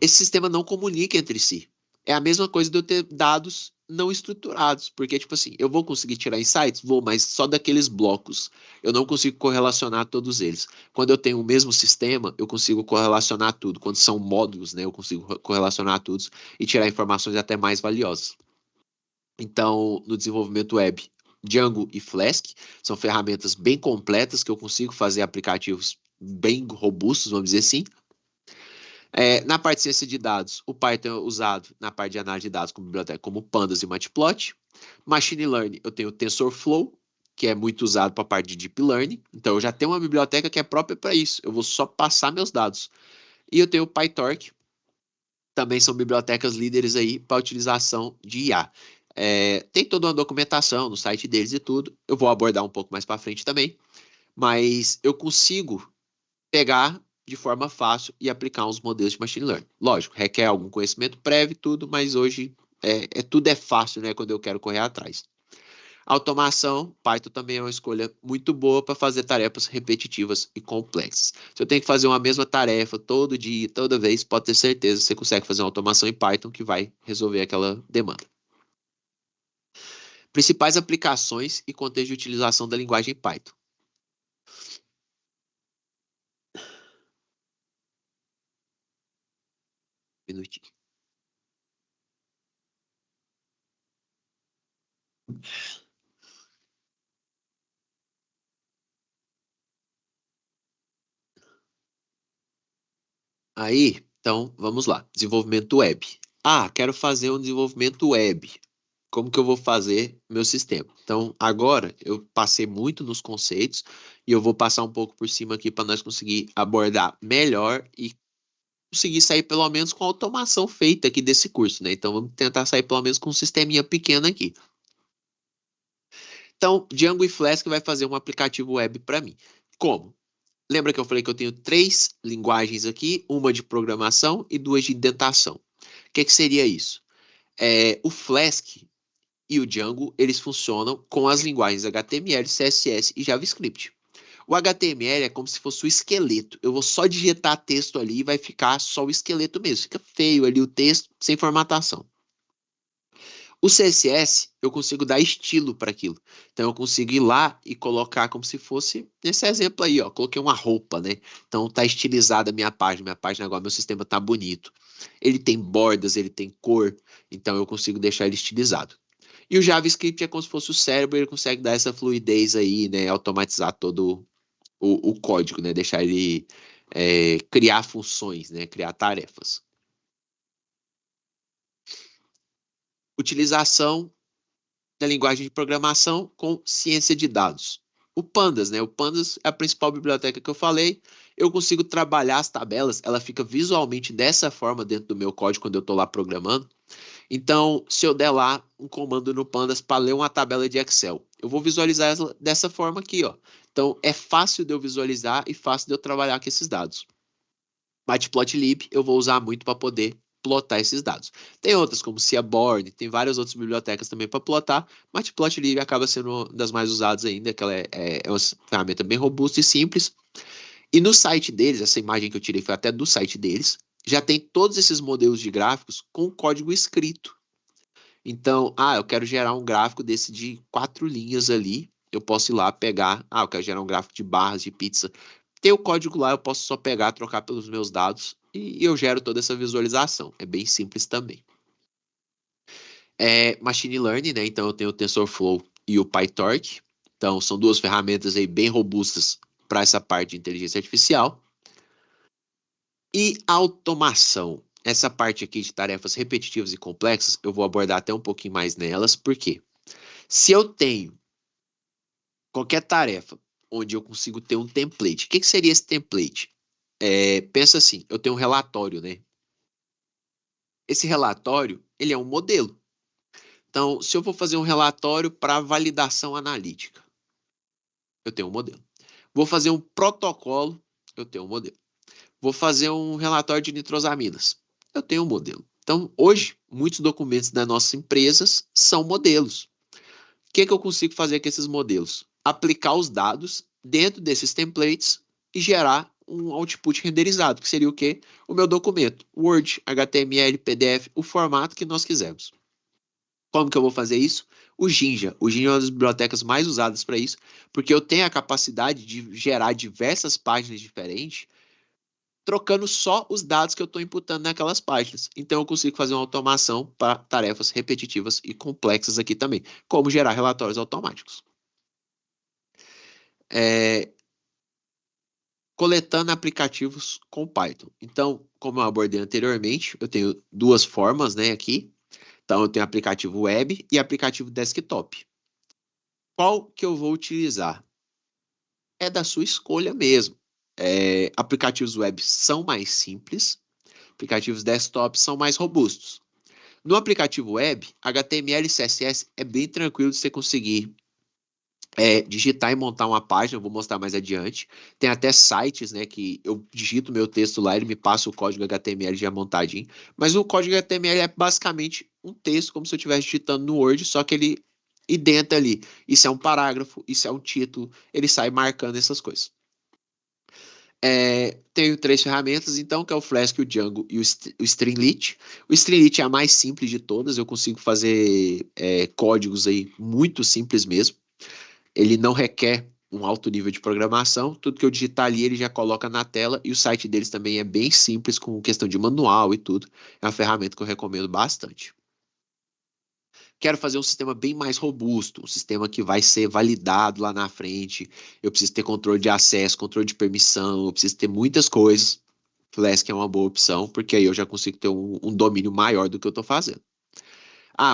Esse sistema não comunica entre si. É a mesma coisa de eu ter dados não estruturados, porque, tipo assim, eu vou conseguir tirar insights? Vou, mas só daqueles blocos. Eu não consigo correlacionar todos eles. Quando eu tenho o mesmo sistema, eu consigo correlacionar tudo. Quando são módulos, né, eu consigo correlacionar tudo e tirar informações até mais valiosas. Então, no desenvolvimento web, Django e Flask são ferramentas bem completas que eu consigo fazer aplicativos bem robustos, vamos dizer assim. Na parte de ciência de dados, o Python é usado na parte de análise de dados como biblioteca, como Pandas e Matplotlib. Machine Learning, eu tenho o TensorFlow, que é muito usado para a parte de Deep Learning. Então, eu já tenho uma biblioteca que é própria para isso. Eu vou só passar meus dados. E eu tenho o PyTorch, também são bibliotecas líderes aí para utilização de IA. Tem toda uma documentação no site deles e tudo. Eu vou abordar um pouco mais para frente também. Mas eu consigo pegar de forma fácil e aplicar uns modelos de machine learning. Lógico, requer algum conhecimento prévio e tudo, mas hoje tudo é fácil, né, quando eu quero correr atrás. Automação, Python também é uma escolha muito boa para fazer tarefas repetitivas e complexas. Se eu tenho que fazer uma mesma tarefa todo dia, toda vez, pode ter certeza que você consegue fazer uma automação em Python que vai resolver aquela demanda. Principais aplicações e contexto de utilização da linguagem Python. Um minutinho. Aí, então, vamos lá. Desenvolvimento web. Quero fazer um desenvolvimento web. Como que eu vou fazer meu sistema? Então, agora eu passei muito nos conceitos e eu vou passar um pouco por cima aqui para nós conseguir abordar melhor e conseguir sair pelo menos com a automação feita aqui desse curso, né? Então, vamos tentar sair pelo menos com um sisteminha pequeno aqui. Então, Django e Flask vai fazer um aplicativo web para mim. Como? Lembra que eu falei que eu tenho 3 linguagens aqui, uma de programação e 2 de indentação. O que seria isso? O Flask e o Django, eles funcionam com as linguagens HTML, CSS e JavaScript. O HTML é como se fosse o esqueleto. Eu vou só digitar texto ali e vai ficar só o esqueleto mesmo. Fica feio ali o texto, sem formatação. O CSS, eu consigo dar estilo para aquilo. Então, eu consigo ir lá e colocar como se fosse, nesse exemplo aí, ó, coloquei uma roupa, né? Então, tá estilizada a minha página agora, meu sistema tá bonito. Ele tem bordas, ele tem cor, então eu consigo deixar ele estilizado. E o JavaScript é como se fosse o cérebro, ele consegue dar essa fluidez aí, né? Automatizar todo o código, né? Deixar ele criar funções, né? Criar tarefas. Utilização da linguagem de programação com ciência de dados. O Pandas, né? O Pandas é a principal biblioteca que eu falei. Eu consigo trabalhar as tabelas, ela fica visualmente dessa forma dentro do meu código quando eu estou lá programando. Então, se eu der lá um comando no Pandas para ler uma tabela de Excel, eu vou visualizar ela dessa forma aqui, ó. Então, é fácil de eu visualizar e fácil de eu trabalhar com esses dados. Matplotlib eu vou usar muito para poder plotar esses dados. Tem outras como Seaborn, tem várias outras bibliotecas também para plotar. Matplotlib acaba sendo uma das mais usadas ainda, que ela é uma ferramenta bem robusta e simples. E no site deles, essa imagem que eu tirei foi até do site deles, já tem todos esses modelos de gráficos com código escrito. Então, eu quero gerar um gráfico desse de 4 linhas ali. Eu posso ir lá pegar, eu quero gerar um gráfico de barras de pizza. Tem o código lá, eu posso só pegar, trocar pelos meus dados e eu gero toda essa visualização. É bem simples também. Machine Learning, né? Então eu tenho o TensorFlow e o PyTorch. Então são duas ferramentas aí bem robustas para essa parte de inteligência artificial. E automação. Essa parte aqui de tarefas repetitivas e complexas, eu vou abordar até um pouquinho mais nelas, porque se eu tenho qualquer tarefa onde eu consigo ter um template, o que seria esse template? Pensa assim, eu tenho um relatório, né? Esse relatório, ele é um modelo. Então, se eu for fazer um relatório para validação analítica, eu tenho um modelo. Vou fazer um protocolo, eu tenho um modelo. Vou fazer um relatório de nitrosaminas, eu tenho um modelo. Então, hoje, muitos documentos das nossas empresas são modelos. O que eu consigo fazer com esses modelos? Aplicar os dados dentro desses templates e gerar um output renderizado, que seria o quê? O meu documento, Word, HTML, PDF, o formato que nós quisermos. Como que eu vou fazer isso? O Jinja. O Jinja é uma das bibliotecas mais usadas para isso, porque eu tenho a capacidade de gerar diversas páginas diferentes, trocando só os dados que eu estou imputando naquelas páginas. Então eu consigo fazer uma automação para tarefas repetitivas e complexas aqui também, como gerar relatórios automáticos. Coletando aplicativos com Python. Então, como eu abordei anteriormente, eu tenho duas formas, né, aqui. Então, eu tenho aplicativo web e aplicativo desktop. Qual que eu vou utilizar? É da sua escolha mesmo. Aplicativos web são mais simples, aplicativos desktop são mais robustos. No aplicativo web, HTML e CSS é bem tranquilo de você conseguir digitar e montar uma página, eu vou mostrar mais adiante. Tem até sites, né, que eu digito meu texto lá, ele me passa o código HTML já montadinho. Mas o código HTML é basicamente um texto, como se eu estivesse digitando no Word, só que ele identa ali. Isso é um parágrafo, isso é um título, ele sai marcando essas coisas. Tenho três ferramentas, então, que é o Flask, o Django e o Streamlit. O Streamlit é a mais simples de todas, eu consigo fazer códigos aí muito simples mesmo. Ele não requer um alto nível de programação, tudo que eu digitar ali ele já coloca na tela e o site deles também é bem simples com questão de manual e tudo. É uma ferramenta que eu recomendo bastante. Quero fazer um sistema bem mais robusto, um sistema que vai ser validado lá na frente. Eu preciso ter controle de acesso, controle de permissão, eu preciso ter muitas coisas. Flask é uma boa opção, porque aí eu já consigo ter um domínio maior do que eu estou fazendo.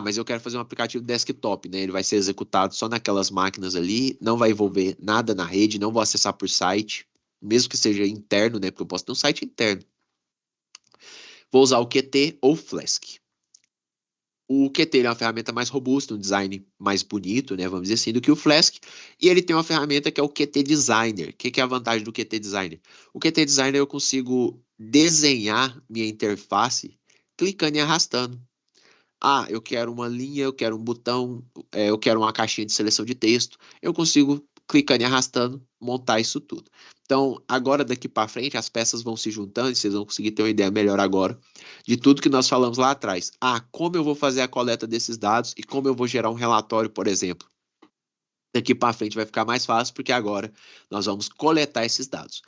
Mas eu quero fazer um aplicativo desktop, né? Ele vai ser executado só naquelas máquinas ali, não vai envolver nada na rede, não vou acessar por site, mesmo que seja interno, né? Porque eu posso ter um site interno. Vou usar o Qt ou Flask. O Qt é uma ferramenta mais robusta, um design mais bonito, né? Vamos dizer assim, do que o Flask. E ele tem uma ferramenta que é o Qt Designer. O que é a vantagem do Qt Designer? O Qt Designer eu consigo desenhar minha interface clicando e arrastando. Eu quero uma linha, eu quero um botão, eu quero uma caixinha de seleção de texto. Eu consigo, clicando e arrastando, montar isso tudo. Então, agora daqui para frente, as peças vão se juntando e vocês vão conseguir ter uma ideia melhor agora de tudo que nós falamos lá atrás. Como eu vou fazer a coleta desses dados e como eu vou gerar um relatório, por exemplo. Daqui para frente vai ficar mais fácil, porque agora nós vamos coletar esses dados.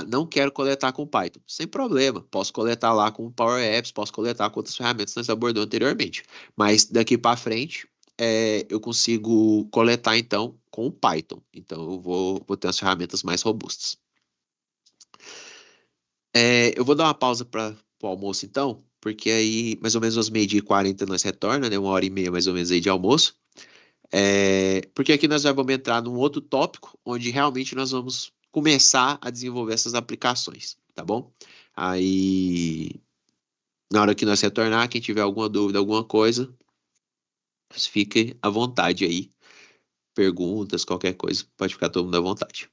Não quero coletar com Python. Sem problema, posso coletar lá com Power Apps, posso coletar com outras ferramentas que nós abordamos anteriormente. Mas daqui para frente, eu consigo coletar, então, com o Python. Então, eu vou ter as ferramentas mais robustas. Eu vou dar uma pausa para o almoço, então, porque aí, mais ou menos às 12h40 nós retorna, né? 1h30 mais ou menos aí de almoço. Porque aqui nós vamos entrar num outro tópico, onde realmente nós vamos começar a desenvolver essas aplicações, tá bom? Aí, na hora que nós retornar, quem tiver alguma dúvida, alguma coisa, fique à vontade aí. Perguntas, qualquer coisa, pode ficar todo mundo à vontade.